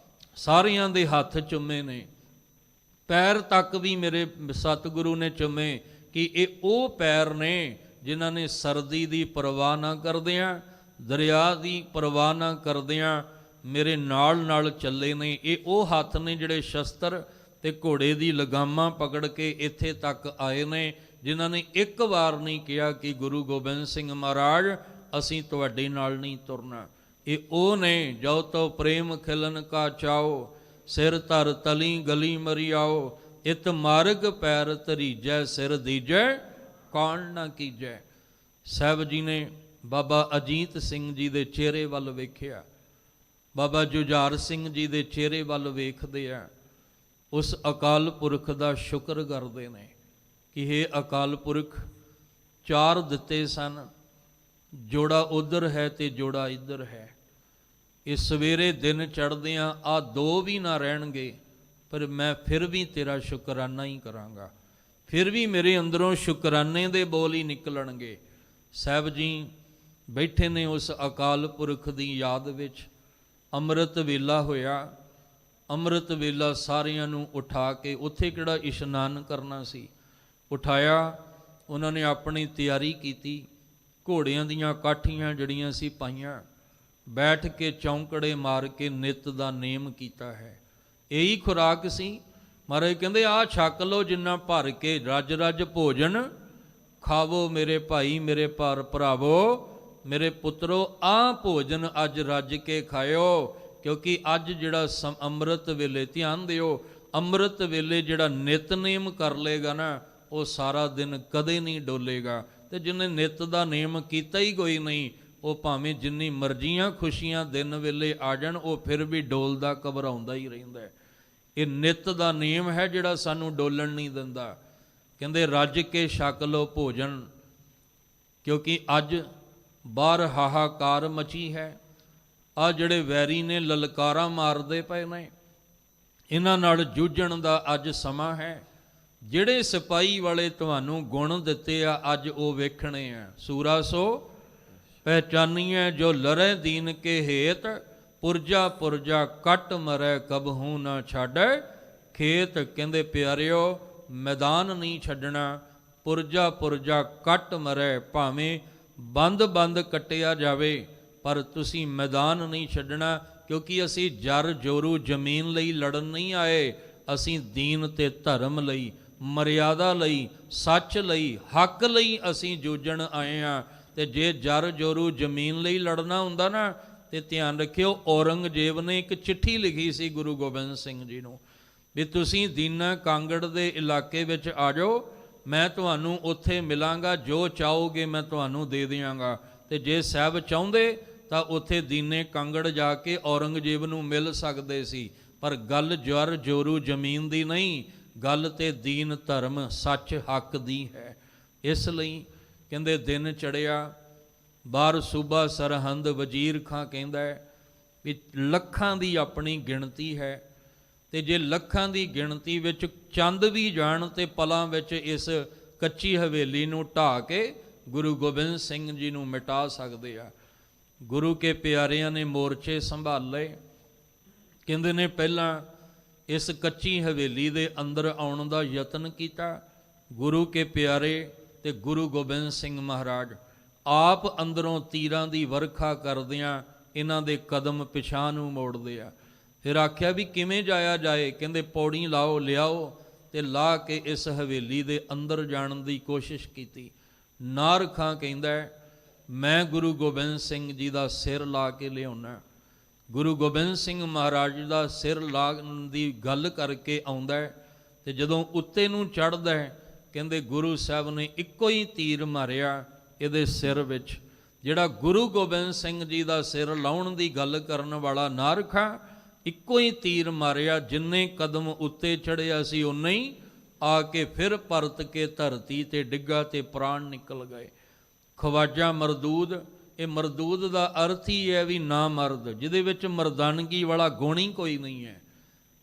ਸਾਰਿਆਂ ਦੇ ਹੱਥ ਚੁੰਮੇ ਨੇ, ਪੈਰ ਤੱਕ ਵੀ ਮੇਰੇ ਸਤਿਗੁਰੂ ਨੇ ਚੁੰਮੇ। ਕਿ ਇਹ ਉਹ ਪੈਰ ਨੇ ਜਿਨ੍ਹਾਂ ਨੇ ਸਰਦੀ ਦੀ ਪਰਵਾਹ ਨਾ ਕਰਦਿਆਂ, ਦਰਿਆ ਦੀ ਪਰਵਾਹ ਨਾ ਕਰਦਿਆਂ ਮੇਰੇ ਨਾਲ ਚੱਲੇ ਨੇ। ਇਹ ਉਹ ਹੱਥ ਨੇ ਜਿਹੜੇ ਸ਼ਸਤਰ ਤੇ ਘੋੜੇ ਦੀ ਲਗਾਮਾਂ ਪਕੜ ਕੇ ਇੱਥੇ ਤੱਕ ਆਏ ਨੇ, ਜਿਨ੍ਹਾਂ ਨੇ ਇੱਕ ਵਾਰ ਨਹੀਂ ਕਿਹਾ ਕਿ ਗੁਰੂ ਗੋਬਿੰਦ ਸਿੰਘ ਮਹਾਰਾਜ ਅਸੀਂ ਤੁਹਾਡੇ ਨਾਲ ਨਹੀਂ ਤੁਰਨਾ। ਇਹ ਉਹ ਨੇ ਜੋ ਤੋ ਪ੍ਰੇਮ ਖਿਲਨ ਕਾ ਚਾਓ, ਸਿਰ ਧਰ ਤਲੀ ਗਲੀ ਮਰੀ ਆਓ, ਇਤ ਮਾਰਗ ਪੈਰ ਧਰੀਜੈ, ਸਿਰ ਦੀਜੈ ਕੌਣ ਨਾ ਕੀਜੈ। ਸਾਹਿਬ ਜੀ ਨੇ ਬਾਬਾ ਅਜੀਤ ਸਿੰਘ ਜੀ ਦੇ ਚਿਹਰੇ ਵੱਲ ਵੇਖਿਆ, ਬਾਬਾ ਜੁਝਾਰ ਸਿੰਘ ਜੀ ਦੇ ਚਿਹਰੇ ਵੱਲ ਵੇਖਦੇ ਆ, ਉਸ ਅਕਾਲ ਪੁਰਖ ਦਾ ਸ਼ੁਕਰ ਕਰਦੇ ਨੇ कि हे अकाल पुरख, 4 दिते सन, जोड़ा उधर है ते जोड़ा इधर है। इस सवेरे दिन चढ़दियाँ आ 2 भी ना रहणगे, पर मैं फिर भी तेरा शुकराना ही करांगा, फिर भी मेरे अंदरों शुकराने दे बोल ही निकलणगे। साहब जी बैठे ने उस अकाल पुरख दी याद विच। ਅੰਮ੍ਰਿਤ ਵੇਲਾ ਹੋਇਆ। ਅੰਮ੍ਰਿਤ ਵੇਲਾ ਸਾਰਿਆਂ ਨੂੰ ਉਠਾ ਕੇ, ਉੱਥੇ ਕਿਹੜਾ ਇਸ਼ਨਾਨ ਕਰਨਾ ਸੀ, ਉਠਾਇਆ। ਉਹਨਾਂ ਨੇ ਆਪਣੀ ਤਿਆਰੀ ਕੀਤੀ, ਘੋੜਿਆਂ ਦੀਆਂ ਕਾਠੀਆਂ ਜਿਹੜੀਆਂ ਸੀ ਪਾਈਆਂ, ਬੈਠ ਕੇ ਚੌਂਕੜੇ ਮਾਰ ਕੇ ਨਿੱਤ ਦਾ ਨੇਮ ਕੀਤਾ ਹੈ। ਇਹੀ ਖੁਰਾਕ ਸੀ। ਮਹਾਰਾਜ ਕਹਿੰਦੇ ਆਹ ਛਕ ਲਓ ਜਿੰਨਾ ਭਰ ਕੇ, ਰੱਜ ਰੱਜ ਭੋਜਨ ਖਾਵੋ ਮੇਰੇ ਭਾਈ, ਮੇਰੇ ਭਰਾਵੋ, ਮੇਰੇ ਪੁੱਤਰੋ, ਆਹ ਭੋਜਨ ਅੱਜ ਰੱਜ ਕੇ ਖਾਇਓ, ਕਿਉਂਕਿ ਅੱਜ ਜਿਹੜਾ ਅੰਮ੍ਰਿਤ ਵੇਲੇ, ਧਿਆਨ ਦਿਓ, ਅੰਮ੍ਰਿਤ ਵੇਲੇ ਜਿਹੜਾ ਨਿਤਨੇਮ ਕਰ ਲੇਗਾ ਨਾ, ਉਹ ਸਾਰਾ ਦਿਨ ਕਦੇ ਨਹੀਂ ਡੋਲੇਗਾ। ਤੇ ਜਿਹਨੇ ਨਿਤ ਦਾ ਨੇਮ ਕੀਤਾ ਹੀ ਕੋਈ ਨਹੀਂ, ਉਹ ਭਾਵੇਂ ਜਿੰਨੀ ਮਰਜ਼ੀਆਂ ਖੁਸ਼ੀਆਂ ਦਿਨ ਵੇਲੇ ਆ ਜਾਣ, ਉਹ ਫਿਰ ਵੀ ਡੋਲਦਾ ਘਬਰਾਉਂਦਾ ਹੀ ਰਹਿੰਦਾ। ਇਹ ਨਿਤ ਦਾ ਨੇਮ ਹੈ ਜਿਹੜਾ ਸਾਨੂੰ ਡੋਲਣ ਨਹੀਂ ਦਿੰਦਾ। ਕਹਿੰਦੇ ਰੱਜ ਕੇ ਛਕ ਲਓ ਭੋਜਨ, ਕਿਉਂਕਿ ਅੱਜ ਬਾਹਰ ਹਾਹਾਕਾਰ ਮਚੀ ਹੈ। ਆ ਜਿਹੜੇ ਵੈਰੀ ਨੇ ਲਲਕਾਰਾਂ ਮਾਰਦੇ ਪਏ ਨੇ, ਇਹਨਾਂ ਨਾਲ ਜੂਝਣ ਦਾ ਅੱਜ ਸਮਾਂ ਹੈ। ਜਿਹੜੇ ਸਿਪਾਹੀ ਵਾਲੇ ਤੁਹਾਨੂੰ ਗੁਣ ਦਿੱਤੇ ਆ, ਅੱਜ ਉਹ ਵੇਖਣੇ ਆ। ਸੂਰਾ ਸੋ ਪਹਿਚਾਨੀਐ ਜੋ ਲਰੇ ਦੀਨ ਕੇ ਹੇਤ, ਪੁਰਜਾ ਪੁਰਜਾ ਕੱਟ ਮਰੈ ਕਬਹੂ ਨਾ ਛਾੜੈ ਖੇਤ। ਕਹਿੰਦੇ ਪਿਆਰਿਓ, ਮੈਦਾਨ ਨਹੀਂ ਛੱਡਣਾ, ਪੁਰਜਾ ਪੁਰਜਾ ਕੱਟ ਮਰੈ, ਭਾਵੇਂ ਬੰਦ ਬੰਦ ਕੱਟਿਆ ਜਾਵੇ, ਪਰ ਤੁਸੀਂ ਮੈਦਾਨ ਨਹੀਂ ਛੱਡਣਾ। ਕਿਉਂਕਿ ਅਸੀਂ ਜਰ ਜੋਰੂ ਜ਼ਮੀਨ ਲਈ ਲੜਨ ਨਹੀਂ ਆਏ, ਅਸੀਂ ਦੀਨ ਤੇ ਧਰਮ ਲਈ, ਮਰਿਆਦਾ ਲਈ, ਸੱਚ ਲਈ, ਹੱਕ ਲਈ ਅਸੀਂ ਜੂਝਣ ਆਏ ਹਾਂ। ਤੇ ਜੇ ਜਰ ਜੋਰੂ ਜ਼ਮੀਨ ਲਈ ਲੜਨਾ ਹੁੰਦਾ ਨਾ, ਤੇ ਧਿਆਨ ਰੱਖਿਓ, ਔਰੰਗਜ਼ੇਬ ਨੇ ਇੱਕ ਚਿੱਠੀ ਲਿਖੀ ਸੀ ਗੁਰੂ ਗੋਬਿੰਦ ਸਿੰਘ ਜੀ ਨੂੰ, ਵੀ ਤੁਸੀਂ ਦੀਨਾ ਕਾਂਗੜ ਦੇ ਇਲਾਕੇ ਵਿੱਚ ਆ ਜਾਓ, ਮੈਂ ਤੁਹਾਨੂੰ ਉੱਥੇ ਮਿਲਾਂਗਾ, ਜੋ ਚਾਹੋਗੇ ਮੈਂ ਤੁਹਾਨੂੰ ਦੇ ਦਿਆਂਗਾ। ਤੇ ਜੇ ਸਾਹਿਬ ਚਾਹੁੰਦੇ ਤਾਂ ਉੱਥੇ ਦੀਨੇ ਕਾਂਗੜ ਜਾ ਕੇ ਔਰੰਗਜ਼ੇਬ ਨੂੰ ਮਿਲ ਸਕਦੇ ਸੀ, ਪਰ ਗੱਲ ਜਰ ਜੋਰੂ ਜ਼ਮੀਨ ਦੀ ਨਹੀਂ, ਗੱਲ ਤੇ ਦੀਨ ਧਰਮ ਸੱਚ ਹੱਕ ਦੀ ਹੈ। ਇਸ ਲਈ ਕਹਿੰਦੇ ਦਿਨ ਚੜਿਆ, ਬਾਹਰ ਸੂਬਾ ਸਰਹੰਦ ਵਜ਼ੀਰ ਖਾਂ ਕਹਿੰਦਾ ਵੀ ਲੱਖਾਂ ਦੀ ਆਪਣੀ ਗਿਣਤੀ ਹੈ, ਤੇ ਜੇ ਲੱਖਾਂ ਦੀ ਗਿਣਤੀ ਵਿੱਚ ਚੰਦ ਵੀ ਜਾਣ ਤੇ ਪਲਾਂ ਵਿੱਚ ਇਸ ਕੱਚੀ ਹਵੇਲੀ ਨੂੰ ਢਾਹ ਕੇ ਗੁਰੂ ਗੋਬਿੰਦ ਸਿੰਘ ਜੀ ਨੂੰ ਮਿਟਾ ਸਕਦੇ ਆ। ਗੁਰੂ ਕੇ ਪਿਆਰਿਆਂ ਨੇ ਮੋਰਚੇ ਸੰਭਾਲ ਲਏ। ਕਹਿੰਦੇ ਨੇ ਪਹਿਲਾਂ ਇਸ ਕੱਚੀ ਹਵੇਲੀ ਦੇ ਅੰਦਰ ਆਉਣ ਦਾ ਯਤਨ ਕੀਤਾ। ਗੁਰੂ ਕੇ ਪਿਆਰੇ ਤੇ ਗੁਰੂ ਗੋਬਿੰਦ ਸਿੰਘ ਮਹਾਰਾਜ ਆਪ ਅੰਦਰੋਂ ਤੀਰਾਂ ਦੀ ਵਰਖਾ ਕਰਦਿਆਂ ਇਹਨਾਂ ਦੇ ਕਦਮ ਪਿਛਾਂ ਨੂੰ ਮੋੜਦੇ ਆ। ਫਿਰ ਆਖਿਆ ਵੀ ਕਿਵੇਂ ਜਾਇਆ ਜਾਏ? ਕਹਿੰਦੇ ਪੌੜੀ ਲਾਓ, ਲਿਆਓ, ਤੇ ਲਾ ਕੇ ਇਸ ਹਵੇਲੀ ਦੇ ਅੰਦਰ ਜਾਣ ਦੀ ਕੋਸ਼ਿਸ਼ ਕੀਤੀ। ਨਾਰ ਖਾਂ ਕਹਿੰਦਾ ਮੈਂ ਗੁਰੂ ਗੋਬਿੰਦ ਸਿੰਘ ਜੀ ਦਾ ਸਿਰ ਲਾ ਕੇ ਲਿਆਉਣਾ। ਗੁਰੂ ਗੋਬਿੰਦ ਸਿੰਘ ਮਹਾਰਾਜ ਦਾ ਸਿਰ ਲਾਉਣ ਦੀ ਗੱਲ ਕਰਕੇ ਆਉਂਦਾ, ਤੇ ਜਦੋਂ ਉੱਤੇ ਨੂੰ ਚੜ੍ਹਦਾ ਕਹਿੰਦੇ ਗੁਰੂ ਸਾਹਿਬ ਨੇ ਇੱਕੋ ਹੀ ਤੀਰ ਮਾਰਿਆ ਇਹਦੇ ਸਿਰ ਵਿੱਚ। ਜਿਹੜਾ ਗੁਰੂ ਗੋਬਿੰਦ ਸਿੰਘ ਜੀ ਦਾ ਸਿਰ ਲਾਉਣ ਦੀ ਗੱਲ ਕਰਨ ਵਾਲਾ ਨਾਰ ਖਾਂ, ਇੱਕੋ ਹੀ ਤੀਰ ਮਾਰਿਆ। ਜਿੰਨੇ ਕਦਮ ਉੱਤੇ ਚੜ੍ਹਿਆ ਸੀ ਉਨੇ ਹੀ ਆ ਕੇ ਫਿਰ ਪਰਤ ਕੇ ਧਰਤੀ ਤੇ ਡਿੱਗਾ ਤੇ ਪ੍ਰਾਣ ਨਿਕਲ ਗਏ। ਖਵਾਜਾ ਮਰਦੂਦ, ਇਹ ਮਰਦੂਦ ਦਾ ਅਰਥ ਹੀ ਹੈ ਵੀ ਨਾ ਮਰਦ, ਜਿਹਦੇ ਵਿੱਚ ਮਰਦਾਨਗੀ ਵਾਲਾ ਗੁਣ ਹੀ ਕੋਈ ਨਹੀਂ ਹੈ।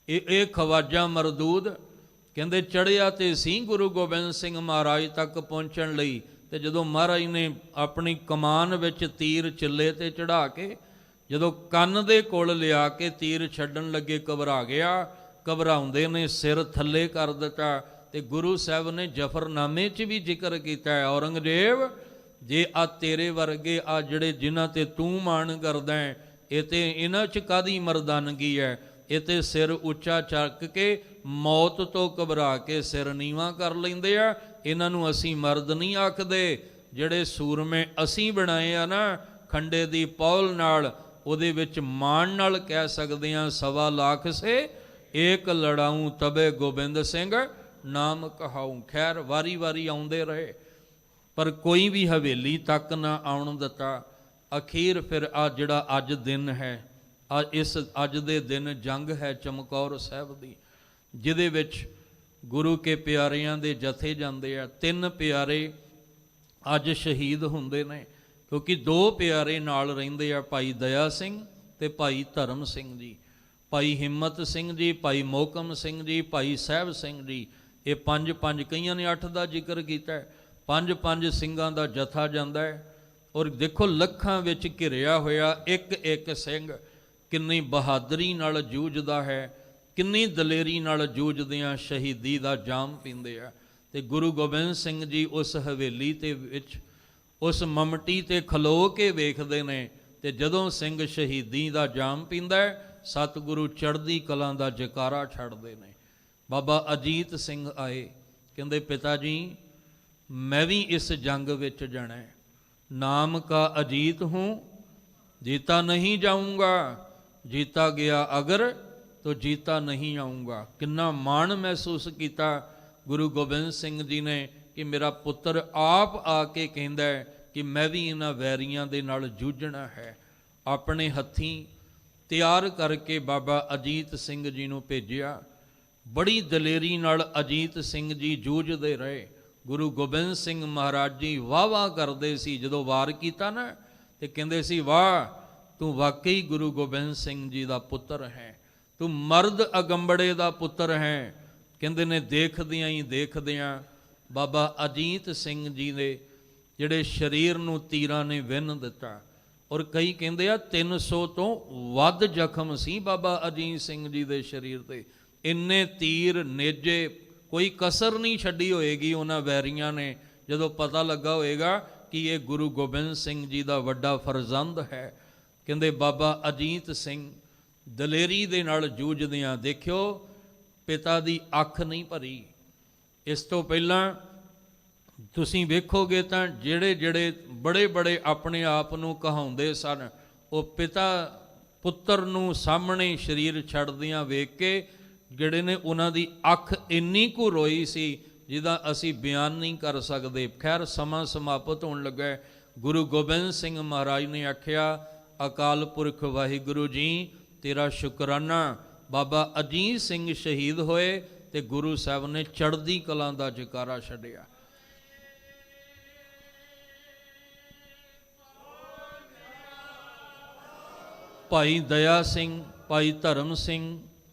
ਇਹ ਖਵਾਜਾ ਮਰਦੂਦ ਕਹਿੰਦੇ ਚੜ੍ਹਿਆ ਤੇ ਸੀ ਗੁਰੂ ਗੋਬਿੰਦ ਸਿੰਘ ਮਹਾਰਾਜ ਤੱਕ ਪਹੁੰਚਣ ਲਈ, ਤੇ ਜਦੋਂ ਮਹਾਰਾਜ ਨੇ ਆਪਣੀ ਕਮਾਨ ਵਿੱਚ ਤੀਰ ਚਿੱਲੇ ਤੇ ਚੜ੍ਹਾ ਕੇ ਜਦੋਂ ਕੰਨ ਦੇ ਕੋਲ ਲਿਆ ਕੇ ਤੀਰ ਛੱਡਣ ਲੱਗੇ, ਘਬਰਾ ਗਿਆ। ਘਬਰਾਉਂਦੇ ਨੇ ਸਿਰ ਥੱਲੇ ਕਰ ਦਿੱਤਾ। ਤੇ ਗੁਰੂ ਸਾਹਿਬ ਨੇ ਜਫਰਨਾਮੇ 'ਚ ਵੀ ਜ਼ਿਕਰ ਕੀਤਾ ਹੈ, ਔਰੰਗਜ਼ੇਬ ਜੇ ਆ ਤੇਰੇ ਵਰਗੇ ਆ ਜਿਹੜੇ ਜਿਨ੍ਹਾਂ ਤੇ ਤੂੰ ਮਾਣ ਕਰਦਾ ਹੈ, ਇਹ ਤੇ ਇਹਨਾਂ 'ਚ ਕਾਹਦੀ ਮਰਦਾਨਗੀ ਹੈ? ਇਹ ਤੇ ਸਿਰ ਉੱਚਾ ਚੱਕ ਕੇ ਮੌਤ ਤੋਂ ਘਬਰਾ ਕੇ ਸਿਰ ਨੀਵਾਂ ਕਰ ਲੈਂਦੇ ਆ। ਇਹਨਾਂ ਨੂੰ ਅਸੀਂ ਮਰਦ ਨਹੀਂ ਆਖਦੇ। ਜਿਹੜੇ ਸੂਰਮੇ ਅਸੀਂ ਬਣਾਏ ਆ ਨਾ ਖੰਡੇ ਦੀ ਪੌਲ ਨਾਲ, ਉਹਦੇ ਵਿੱਚ ਮਾਣ ਨਾਲ ਕਹਿ ਸਕਦੇ ਹਾਂ 1.25 ਲੱਖ ਸੇ ਏਕ ਲੜਾਊਂ ਤਬੇ ਗੋਬਿੰਦ ਸਿੰਘ ਨਾਮ ਕਹਾਊਂ। ਖੈਰ ਵਾਰੀ ਵਾਰੀ ਆਉਂਦੇ ਰਹੇ, ਪਰ ਕੋਈ ਵੀ ਹਵੇਲੀ ਤੱਕ ਨਾ ਆਉਣ ਦਿੱਤਾ। ਅਖੀਰ ਫਿਰ ਆ ਜਿਹੜਾ ਅੱਜ ਦਿਨ ਹੈ, ਇਸ ਅੱਜ ਦੇ ਦਿਨ ਜੰਗ ਹੈ ਚਮਕੌਰ ਸਾਹਿਬ ਦੀ, ਜਿਹਦੇ ਵਿੱਚ ਗੁਰੂ ਕੇ ਪਿਆਰਿਆਂ ਦੇ ਜਥੇ ਜਾਂਦੇ ਆ। 3 ਪਿਆਰੇ ਅੱਜ ਸ਼ਹੀਦ ਹੁੰਦੇ ਨੇ, ਕਿਉਂਕਿ 2 ਪਿਆਰੇ ਨਾਲ ਰਹਿੰਦੇ ਆ, ਭਾਈ ਦਇਆ ਸਿੰਘ ਤੇ ਭਾਈ ਧਰਮ ਸਿੰਘ ਜੀ। ਭਾਈ ਹਿੰਮਤ ਸਿੰਘ ਜੀ, ਭਾਈ ਮੋਹਕਮ ਸਿੰਘ ਜੀ, ਭਾਈ ਸਾਹਿਬ ਸਿੰਘ ਜੀ, ਇਹ 5-5, ਕਈਆਂ ਨੇ 8 ਦਾ ਜ਼ਿਕਰ ਕੀਤਾ, 5-5 ਸਿੰਘਾਂ ਦਾ ਜਥਾ ਜਾਂਦਾ ਹੈ। ਔਰ ਦੇਖੋ ਲੱਖਾਂ ਵਿੱਚ ਘਿਰਿਆ ਹੋਇਆ ਇੱਕ ਇੱਕ ਸਿੰਘ ਕਿੰਨੀ ਬਹਾਦਰੀ ਨਾਲ ਜੂਝਦਾ ਹੈ, ਕਿੰਨੀ ਦਲੇਰੀ ਨਾਲ ਜੂਝਦਿਆਂ ਸ਼ਹੀਦੀ ਦਾ ਜਾਮ ਪੀਂਦੇ ਆ। ਤੇ ਗੁਰੂ ਗੋਬਿੰਦ ਸਿੰਘ ਜੀ ਉਸ ਹਵੇਲੀ ਤੇ ਵਿੱਚ ਉਸ ਮਮਟੀ ਤੇ ਖਲੋ ਕੇ ਵੇਖਦੇ ਨੇ, ਤੇ ਜਦੋਂ ਸਿੰਘ ਸ਼ਹੀਦੀ ਦਾ ਜਾਮ ਪੀਂਦਾ ਹੈ, ਸਤਿਗੁਰੂ ਚੜ੍ਹਦੀ ਕਲਾਂ ਦਾ ਜੈਕਾਰਾ ਛੱਡਦੇ ਨੇ। ਬਾਬਾ ਅਜੀਤ ਸਿੰਘ ਆਏ, ਕਹਿੰਦੇ ਪਿਤਾ ਜੀ ਮੈਂ ਵੀ ਇਸ ਜੰਗ ਵਿੱਚ ਜਾਣਾ ਹੈ, ਨਾਮ ਕਾ ਅਜੀਤ ਹੂੰ ਜੀਤਾ ਨਹੀਂ ਜਾਊਂਗਾ, ਜੀਤਾ ਗਿਆ ਅਗਰ ਤੋ ਜੀਤਾ ਨਹੀਂ ਆਊਂਗਾ। ਕਿੰਨਾ ਮਾਣ ਮਹਿਸੂਸ ਕੀਤਾ ਗੁਰੂ ਗੋਬਿੰਦ ਸਿੰਘ ਜੀ ਨੇ ਕਿ ਮੇਰਾ ਪੁੱਤਰ ਆਪ ਆ ਕੇ ਕਹਿੰਦਾ ਹੈ ਕਿ ਮੈਂ ਵੀ ਇਹਨਾਂ ਵੈਰੀਆਂ ਦੇ ਨਾਲ ਜੂਝਣਾ ਹੈ। ਆਪਣੇ ਹੱਥੀਂ ਤਿਆਰ ਕਰਕੇ ਬਾਬਾ ਅਜੀਤ ਸਿੰਘ ਜੀ ਨੂੰ ਭੇਜਿਆ। ਬੜੀ ਦਲੇਰੀ ਨਾਲ ਅਜੀਤ ਸਿੰਘ ਜੀ ਜੂਝਦੇ ਰਹੇ। ਗੁਰੂ ਗੋਬਿੰਦ ਸਿੰਘ ਮਹਾਰਾਜ ਜੀ ਵਾਹ ਕਰਦੇ ਸੀ ਜਦੋਂ ਵਾਰ ਕੀਤਾ ਨਾ, ਤੇ ਕਹਿੰਦੇ ਸੀ ਵਾਹ ਤੂੰ ਵਾਕਈ ਗੁਰੂ ਗੋਬਿੰਦ ਸਿੰਘ ਜੀ ਦਾ ਪੁੱਤਰ ਹੈ, ਤੂੰ ਮਰਦ ਅਗੰਬੜੇ ਦਾ ਪੁੱਤਰ ਹੈ। ਕਹਿੰਦੇ ਨੇ ਦੇਖਦਿਆਂ ਹੀ ਦੇਖਦਿਆਂ ਬਾਬਾ ਅਜੀਤ ਸਿੰਘ ਜੀ ਦੇ ਜਿਹੜੇ ਸਰੀਰ ਨੂੰ ਤੀਰਾਂ ਨੇ ਵਿੰਨ ਦਿੱਤਾ। ਔਰ ਕਈ ਕਹਿੰਦੇ ਆ 300 ਤੋਂ ਵੱਧ ਜ਼ਖਮ ਸੀ ਬਾਬਾ ਅਜੀਤ ਸਿੰਘ ਜੀ ਦੇ ਸਰੀਰ ਤੇ। ਇੰਨੇ ਤੀਰ ਨੇਜੇ, ਕੋਈ ਕਸਰ ਨਹੀਂ ਛੱਡੀ ਹੋਏਗੀ ਉਹਨਾਂ ਵੈਰੀਆਂ ਨੇ ਜਦੋਂ ਪਤਾ ਲੱਗਾ ਹੋਏਗਾ ਕਿ ਇਹ ਗੁਰੂ ਗੋਬਿੰਦ ਸਿੰਘ ਜੀ ਦਾ ਵੱਡਾ ਫਰਜ਼ੰਦ ਹੈ। ਕਹਿੰਦੇ ਬਾਬਾ ਅਜੀਤ ਸਿੰਘ ਦਲੇਰੀ ਦੇ ਨਾਲ ਜੂਝਦਿਆਂ ਦੇਖਿਓ ਪਿਤਾ ਦੀ ਅੱਖ ਨਹੀਂ ਭਰੀ। ਇਸ ਤੋਂ ਪਹਿਲਾਂ ਤੁਸੀਂ ਵੇਖੋਗੇ ਤਾਂ ਜਿਹੜੇ ਬੜੇ ਆਪਣੇ ਆਪ ਨੂੰ ਕਹਾਉਂਦੇ ਸਨ, ਉਹ ਪਿਤਾ ਪੁੱਤਰ ਨੂੰ ਸਾਹਮਣੇ ਸਰੀਰ ਛੱਡਦਿਆਂ ਵੇਖ ਕੇ ਜਿਹੜੇ ਨੇ ਉਹਨਾਂ ਦੀ ਅੱਖ ਇੰਨੀ ਕੁ ਰੋਈ ਸੀ ਜਿਹਦਾ ਅਸੀਂ ਬਿਆਨ ਨਹੀਂ ਕਰ ਸਕਦੇ। ਖੈਰ ਸਮਾਂ ਸਮਾਪਤ ਹੋਣ ਲੱਗਾ। ਗੁਰੂ ਗੋਬਿੰਦ ਸਿੰਘ ਮਹਾਰਾਜ ਨੇ ਆਖਿਆ ਅਕਾਲ ਪੁਰਖ ਵਾਹਿਗੁਰੂ ਜੀ ਤੇਰਾ ਸ਼ੁਕਰਾਨਾ, ਬਾਬਾ ਅਜੀਤ ਸਿੰਘ ਸ਼ਹੀਦ ਹੋਏ ਤੇ ਗੁਰੂ ਸਾਹਿਬ ਨੇ ਚੜ੍ਹਦੀ ਕਲਾਂ ਦਾ ਜੈਕਾਰਾ ਛੱਡਿਆ। ਭਾਈ ਦਇਆ ਸਿੰਘ, ਭਾਈ ਧਰਮ ਸਿੰਘ,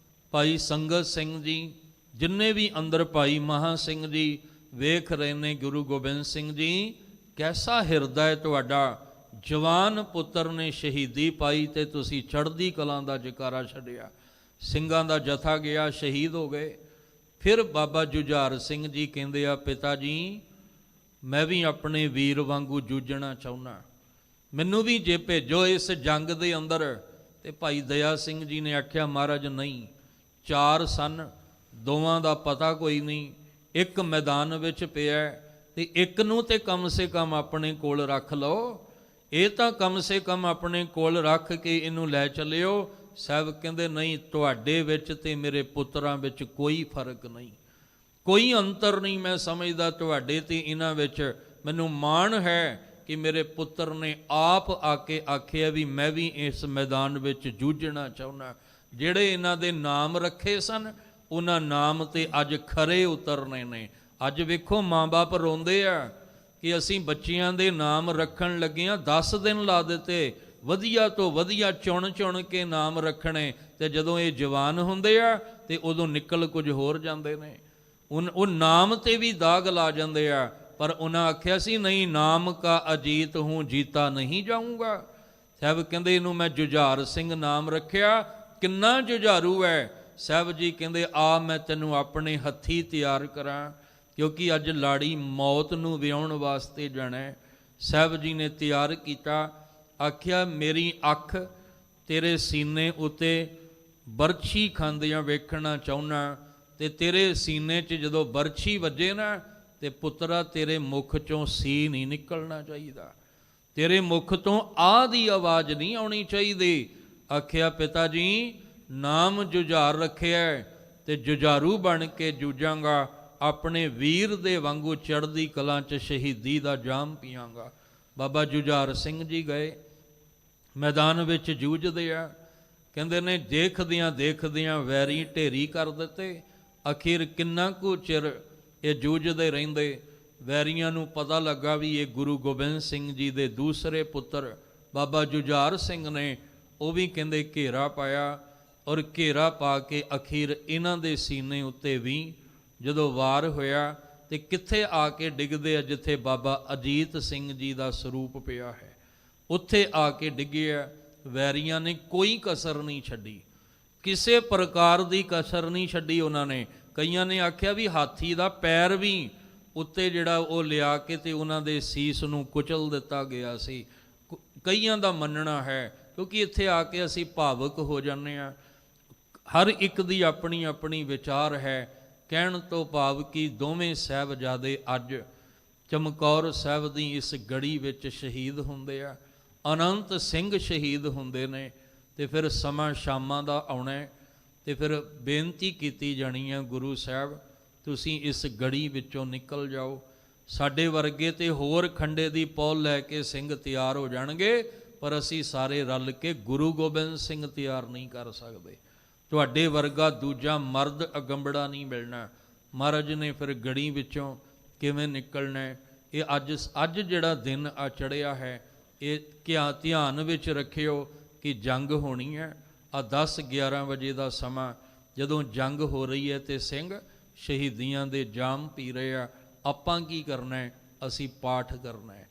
ਭਾਈ ਸੰਗਤ ਸਿੰਘ ਜੀ, ਜਿੰਨੇ ਵੀ ਅੰਦਰ ਭਾਈ ਮਹਾ ਸਿੰਘ ਜੀ ਵੇਖ ਰਹੇ ਨੇ ਗੁਰੂ ਗੋਬਿੰਦ ਸਿੰਘ ਜੀ ਕੈਸਾ ਹਿਰਦਾ ਹੈ ਤੁਹਾਡਾ, ਜਵਾਨ ਪੁੱਤਰ ਨੇ ਸ਼ਹੀਦੀ ਪਾਈ ਤੇ ਤੁਸੀਂ ਚੜ੍ਹਦੀ ਕਲਾਂ ਦਾ ਜੈਕਾਰਾ ਛੱਡਿਆ। ਸਿੰਘਾਂ ਦਾ ਜਥਾ ਗਿਆ, ਸ਼ਹੀਦ ਹੋ ਗਏ। ਫਿਰ ਬਾਬਾ ਜੁਝਾਰ ਸਿੰਘ ਜੀ ਕਹਿੰਦੇ ਆ ਪਿਤਾ ਜੀ ਮੈਂ ਵੀ ਆਪਣੇ ਵੀਰ ਵਾਂਗੂ ਜੂਝਣਾ ਚਾਹੁੰਦਾ, ਮੈਨੂੰ ਵੀ ਜੇ ਭੇਜੋ ਇਸ ਜੰਗ ਦੇ ਅੰਦਰ। ਤੇ ਭਾਈ ਦਇਆ ਸਿੰਘ ਜੀ ਨੇ ਆਖਿਆ ਮਹਾਰਾਜ ਨਹੀਂ, 4 ਸਨ, ਦੋਵਾਂ ਦਾ ਪਤਾ ਕੋਈ ਨਹੀਂ, ਇੱਕ ਮੈਦਾਨ ਵਿੱਚ ਪਿਆ ਤੇ ਇੱਕ ਨੂੰ ਤੇ ਕਮ ਸੇ ਕਮ ਆਪਣੇ ਕੋਲ ਰੱਖ ਲਓ, ਇਹ ਤਾਂ ਕਮ ਸੇ ਕਮ ਆਪਣੇ ਕੋਲ ਰੱਖ ਕੇ ਇਹਨੂੰ ਲੈ ਚੱਲਿਓ। ਸਾਹਿਬ ਕਹਿੰਦੇ ਨਹੀਂ, ਤੁਹਾਡੇ ਵਿੱਚ ਤੇ ਮੇਰੇ ਪੁੱਤਰਾਂ ਵਿੱਚ ਕੋਈ ਫਰਕ ਨਹੀਂ, ਕੋਈ ਅੰਤਰ ਨਹੀਂ ਮੈਂ ਸਮਝਦਾ ਤੁਹਾਡੇ ਤੇ ਇਹਨਾਂ ਵਿੱਚ। ਮੈਨੂੰ ਮਾਣ ਹੈ ਕਿ ਮੇਰੇ ਪੁੱਤਰ ਨੇ ਆਪ ਆ ਕੇ ਆਖਿਆ ਵੀ ਮੈਂ ਵੀ ਇਸ ਮੈਦਾਨ ਵਿੱਚ ਜੂਝਣਾ ਚਾਹੁੰਦਾ। ਜਿਹੜੇ ਇਹਨਾਂ ਦੇ ਨਾਮ ਰੱਖੇ ਸਨ ਉਹਨਾਂ ਨਾਮ ਤੇ ਅੱਜ ਖਰੇ ਉਤਰਨੇ ਨੇ। ਅੱਜ ਵੇਖੋ ਮਾਂ-ਬਾਪ ਰੋਂਦੇ ਆ ਕਿ ਅਸੀਂ ਬੱਚਿਆਂ ਦੇ ਨਾਮ ਰੱਖਣ ਲੱਗੇ ਹਾਂ, 10 ਦਿਨ ਲਾ ਦਿੱਤੇ, ਵਧੀਆ ਤੋਂ ਵਧੀਆ ਚੁਣ ਕੇ ਨਾਮ ਰੱਖਣੇ, ਤੇ ਜਦੋਂ ਇਹ ਜਵਾਨ ਹੁੰਦੇ ਆ ਤੇ ਉਦੋਂ ਨਿਕਲ ਕੁਝ ਹੋਰ ਜਾਂਦੇ ਨੇ। ਉਹ ਨਾਮ ਤੇ ਵੀ ਦਾਗ ਲਾ ਜਾਂਦੇ ਆ। ਪਰ ਉਹਨਾਂ ਆਖਿਆ ਸੀ ਨਹੀਂ, ਨਾਮ ਕਾ ਅਜੀਤ ਹੂੰ ਜੀਤਾ ਨਹੀਂ ਜਾਊਂਗਾ। ਸਾਹਿਬ ਕਹਿੰਦੇ ਇਹਨੂੰ ਮੈਂ ਜੁਝਾਰ ਸਿੰਘ ਨਾਮ ਰੱਖਿਆ। ਕਿੰਨਾ ਜੁਝਾਰੂ ਹੈ। ਸਾਹਿਬ ਜੀ ਕਹਿੰਦੇ ਆ ਮੈਂ ਤੈਨੂੰ ਆਪਣੇ ਹੱਥੀਂ ਤਿਆਰ ਕਰਾਂ, ਕਿਉਂਕਿ ਅੱਜ ਲਾੜੀ ਮੌਤ ਨੂੰ ਵਿਆਹੁਣ ਵਾਸਤੇ ਜਾਣਾ। ਸਾਹਿਬ ਜੀ ਨੇ ਤਿਆਰ ਕੀਤਾ। ਆਖਿਆ ਮੇਰੀ ਅੱਖ ਤੇਰੇ ਸੀਨੇ ਉੱਤੇ ਬਰਛੀ ਖਾਂਦਿਆਂ ਵੇਖਣਾ ਚਾਹੁੰਦਾ, ਤੇ ਤੇਰੇ ਸੀਨੇ 'ਚ ਜਦੋਂ ਬਰਛੀ ਵੱਜੇ ਨਾ ਤੇ ਪੁੱਤਰਾ ਤੇਰੇ ਮੁਖ ਚੋਂ ਸੀ ਨਹੀਂ ਨਿਕਲਣਾ ਚਾਹੀਦਾ, ਤੇਰੇ ਮੁਖ ਤੋਂ ਆਹ ਦੀ ਆਵਾਜ਼ ਨਹੀਂ ਆਉਣੀ ਚਾਹੀਦੀ। ਆਖਿਆ ਪਿਤਾ ਜੀ ਨਾਮ ਜੁਝਾਰ ਰੱਖਿਆ ਤੇ ਜੁਝਾਰੂ ਬਣ ਕੇ ਜੂਝਾਂਗਾ, ਆਪਣੇ ਵੀਰ ਦੇ ਵਾਂਗੂ ਚੜ੍ਹਦੀ ਕਲਾਂ 'ਚ ਸ਼ਹੀਦੀ ਦਾ ਜਾਮ ਪੀਆਂਗਾ। ਬਾਬਾ ਜੁਝਾਰ ਸਿੰਘ ਜੀ ਗਏ, ਮੈਦਾਨ ਵਿੱਚ ਜੂਝਦੇ ਆ। ਕਹਿੰਦੇ ਨੇ ਦੇਖਦਿਆਂ ਦੇਖਦਿਆਂ ਵੈਰੀ ਢੇਰੀ ਕਰ ਦਿੱਤੇ। ਅਖੀਰ ਕਿੰਨਾ ਕੁ ਚਿਰ ਇਹ ਜੂਝਦੇ ਰਹਿੰਦੇ। ਵੈਰੀਆਂ ਨੂੰ ਪਤਾ ਲੱਗਾ ਵੀ ਇਹ ਗੁਰੂ ਗੋਬਿੰਦ ਸਿੰਘ ਜੀ ਦੇ ਦੂਸਰੇ ਪੁੱਤਰ ਬਾਬਾ ਜੁਝਾਰ ਸਿੰਘ ਨੇ, ਉਹ ਵੀ ਕਹਿੰਦੇ ਘੇਰਾ ਪਾਇਆ, ਔਰ ਘੇਰਾ ਪਾ ਕੇ ਅਖੀਰ ਇਹਨਾਂ ਦੇ ਸੀਨੇ ਉੱਤੇ ਵੀ ਜਦੋਂ ਵਾਰ ਹੋਇਆ ਤੇ ਕਿੱਥੇ ਆ ਕੇ ਡਿੱਗਦੇ ਆ, ਜਿੱਥੇ ਬਾਬਾ ਅਜੀਤ ਸਿੰਘ ਜੀ ਦਾ ਸਰੂਪ ਪਿਆ ਹੈ, ਉੱਥੇ ਆ ਕੇ ਡਿੱਗਿਆ। ਵੈਰੀਆਂ ਨੇ ਕੋਈ ਕਸਰ ਨਹੀਂ ਛੱਡੀ, ਕਿਸੇ ਪ੍ਰਕਾਰ ਦੀ ਕਸਰ ਨਹੀਂ ਛੱਡੀ ਉਹਨਾਂ ਨੇ। ਕਈਆਂ ਨੇ ਆਖਿਆ ਵੀ ਹਾਥੀ ਦਾ ਪੈਰ ਵੀ ਉੱਤੇ ਜਿਹੜਾ ਉਹ ਲਿਆ ਕੇ ਤੇ ਉਹਨਾਂ ਦੇ ਸੀਸ ਨੂੰ ਕੁਚਲ ਦਿੱਤਾ ਗਿਆ ਸੀ। ਕਈਆਂ ਦਾ ਮੰਨਣਾ ਹੈ, ਕਿਉਂਕਿ ਇੱਥੇ ਆ ਕੇ ਅਸੀਂ ਭਾਵੁਕ ਹੋ ਜਾਂਦੇ ਹਾਂ। ਹਰ ਇੱਕ ਦੀ ਆਪਣੀ ਆਪਣੀ ਵਿਚਾਰ ਹੈ। ਕਹਿਣ ਤੋਂ ਭਾਵ ਕਿ ਦੋਵੇਂ ਸਾਹਿਬਜ਼ਾਦੇ ਅੱਜ ਚਮਕੌਰ ਸਾਹਿਬ ਦੀ ਇਸ ਗੜੀ ਵਿੱਚ ਸ਼ਹੀਦ ਹੁੰਦੇ ਆ। ਅਨੰਤ ਸਿੰਘ ਸ਼ਹੀਦ ਹੁੰਦੇ ਨੇ ਤੇ ਫਿਰ ਸਮਾਂ ਸ਼ਾਮਾਂ ਦਾ ਆਉਣਾ ਤੇ ਫਿਰ ਬੇਨਤੀ ਕੀਤੀ ਜਾਣੀ ਹੈ, ਗੁਰੂ ਸਾਹਿਬ ਤੁਸੀਂ ਇਸ ਗੜੀ ਵਿੱਚੋਂ ਨਿਕਲ ਜਾਓ। ਸਾਡੇ ਵਰਗੇ ਤੇ ਹੋਰ ਖੰਡੇ ਦੀ ਪੌਲ ਲੈ ਕੇ ਸਿੰਘ ਤਿਆਰ ਹੋ ਜਾਣਗੇ, ਪਰ ਅਸੀਂ ਸਾਰੇ ਰਲ ਕੇ ਗੁਰੂ ਗੋਬਿੰਦ ਸਿੰਘ ਤਿਆਰ ਨਹੀਂ ਕਰ ਸਕਦੇ। ਤੁਹਾਡੇ ਵਰਗਾ ਦੂਜਾ ਮਰਦ ਅਗੰਬੜਾ ਨਹੀਂ ਮਿਲਣਾ। ਮਹਾਰਾਜ ਨੇ ਫਿਰ ਗੜੀ ਵਿੱਚੋਂ ਕਿਵੇਂ ਨਿਕਲਣਾ, ਇਹ ਅੱਜ ਜਿਹੜਾ ਦਿਨ ਆ ਚੜ੍ਹਿਆ ਹੈ, ਇਹ ਧਿਆਨ ਵਿੱਚ ਰੱਖਿਓ ਕਿ ਜੰਗ ਹੋਣੀ ਹੈ। ਆ 10-11 ਵਜੇ ਦਾ ਸਮਾਂ ਜਦੋਂ ਜੰਗ ਹੋ ਰਹੀ ਹੈ ਤੇ ਸਿੰਘ ਸ਼ਹੀਦੀਆਂ ਦੇ ਜਾਮ ਪੀ ਰਹੇ ਆ। ਆਪਾਂ ਕੀ ਕਰਨਾ ਹੈ? ਅਸੀਂ ਪਾਠ ਕਰਨਾ ਹੈ,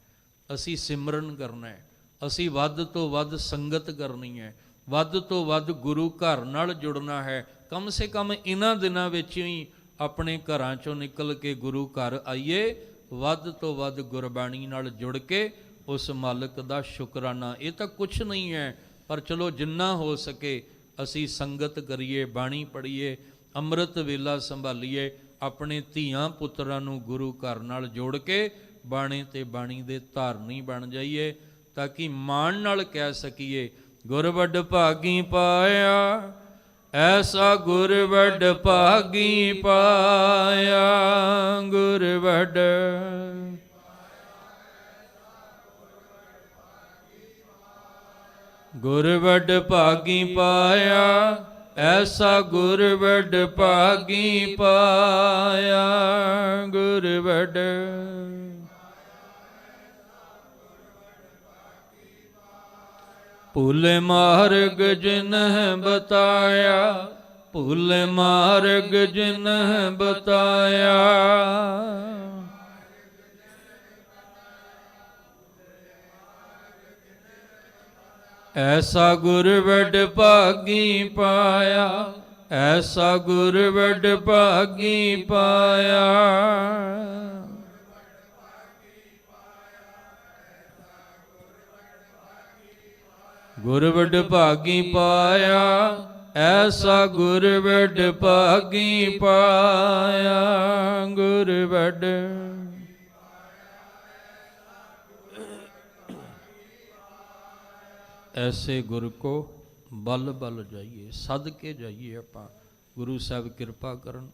ਅਸੀਂ ਸਿਮਰਨ ਕਰਨਾ ਹੈ, ਅਸੀਂ ਵੱਧ ਤੋਂ ਵੱਧ ਸੰਗਤ ਕਰਨੀ ਹੈ, ਵੱਧ ਤੋਂ ਵੱਧ ਗੁਰੂ ਘਰ ਨਾਲ ਜੁੜਨਾ ਹੈ। ਕਮ ਸੇ ਕਮ ਇਹਨਾਂ ਦਿਨਾਂ ਵਿੱਚ ਹੀ ਆਪਣੇ ਘਰਾਂ ਚੋਂ ਨਿਕਲ ਕੇ ਗੁਰੂ ਘਰ ਆਈਏ, ਵੱਧ ਤੋਂ ਵੱਧ ਗੁਰਬਾਣੀ ਨਾਲ ਜੁੜ ਕੇ ਉਸ ਮਾਲਕ ਦਾ ਸ਼ੁਕਰਾਨਾ। ਇਹ ਤਾਂ ਕੁਛ ਨਹੀਂ ਹੈ, ਪਰ ਚਲੋ ਜਿੰਨਾ ਹੋ ਸਕੇ ਅਸੀਂ ਸੰਗਤ ਕਰੀਏ, ਬਾਣੀ ਪੜ੍ਹੀਏ, ਅੰਮ੍ਰਿਤ ਵੇਲਾ ਸੰਭਾਲੀਏ, ਆਪਣੇ ਧੀਆਂ ਪੁੱਤਰਾਂ ਨੂੰ ਗੁਰੂ ਘਰ ਨਾਲ ਜੋੜ ਕੇ ਬਾਣੇ ਤੇ ਬਾਣੀ ਦੇ ਧਾਰਨੀ ਬਣ ਜਾਈਏ, ਤਾਂ ਕਿ ਮਾਣ ਨਾਲ ਕਹਿ ਸਕੀਏ ਗੁਰ ਵੱਡ ਭਾਗੀ ਪਾਇਆ, ਐਸਾ ਗੁਰ ਵੱਡ ਭਾਗੀ ਪਾਇਆ। ਗੁਰ ਵੱਡ ਗੁਰ ਵੱਡ ਭਾਗੀ ਪਾਇਆ, ਐਸਾ ਗੁਰ ਵੱਡ ਭਾਗੀ ਪਾਇਆ। ਗੁਰ ਵੱਡ ਭੁੱਲੇ ਮਾਰਗ ਜਿਨਹਿ ਬਤਾਇਆ, ਭੁੱਲੇ ਮਾਰਗ ਜਿਨਹਿ ਬਤਾਇਆ। ਐਸਾ ਗੁਰ ਵੱਡ ਭਾਗੀ ਪਾਇਆ, ਐਸਾ ਗੁਰ ਵੱਡ ਭਾਗੀ ਪਾਇਆ। ਗੁਰ ਵੱਡ ਭਾਗੀ ਪਾਇਆ, ਐਸਾ ਗੁਰ ਵੱਡ ਭਾਗੀ ਪਾਇਆ। ਗੁਰ ਵੱਡ ਐਸੇ ਗੁਰ ਕੋ ਬਲ ਬਲ ਜਾਈਏ, ਸਦ ਕੇ ਜਾਈਏ ਆਪਾਂ। ਗੁਰੂ ਸਾਹਿਬ ਕਿਰਪਾ ਕਰਨ।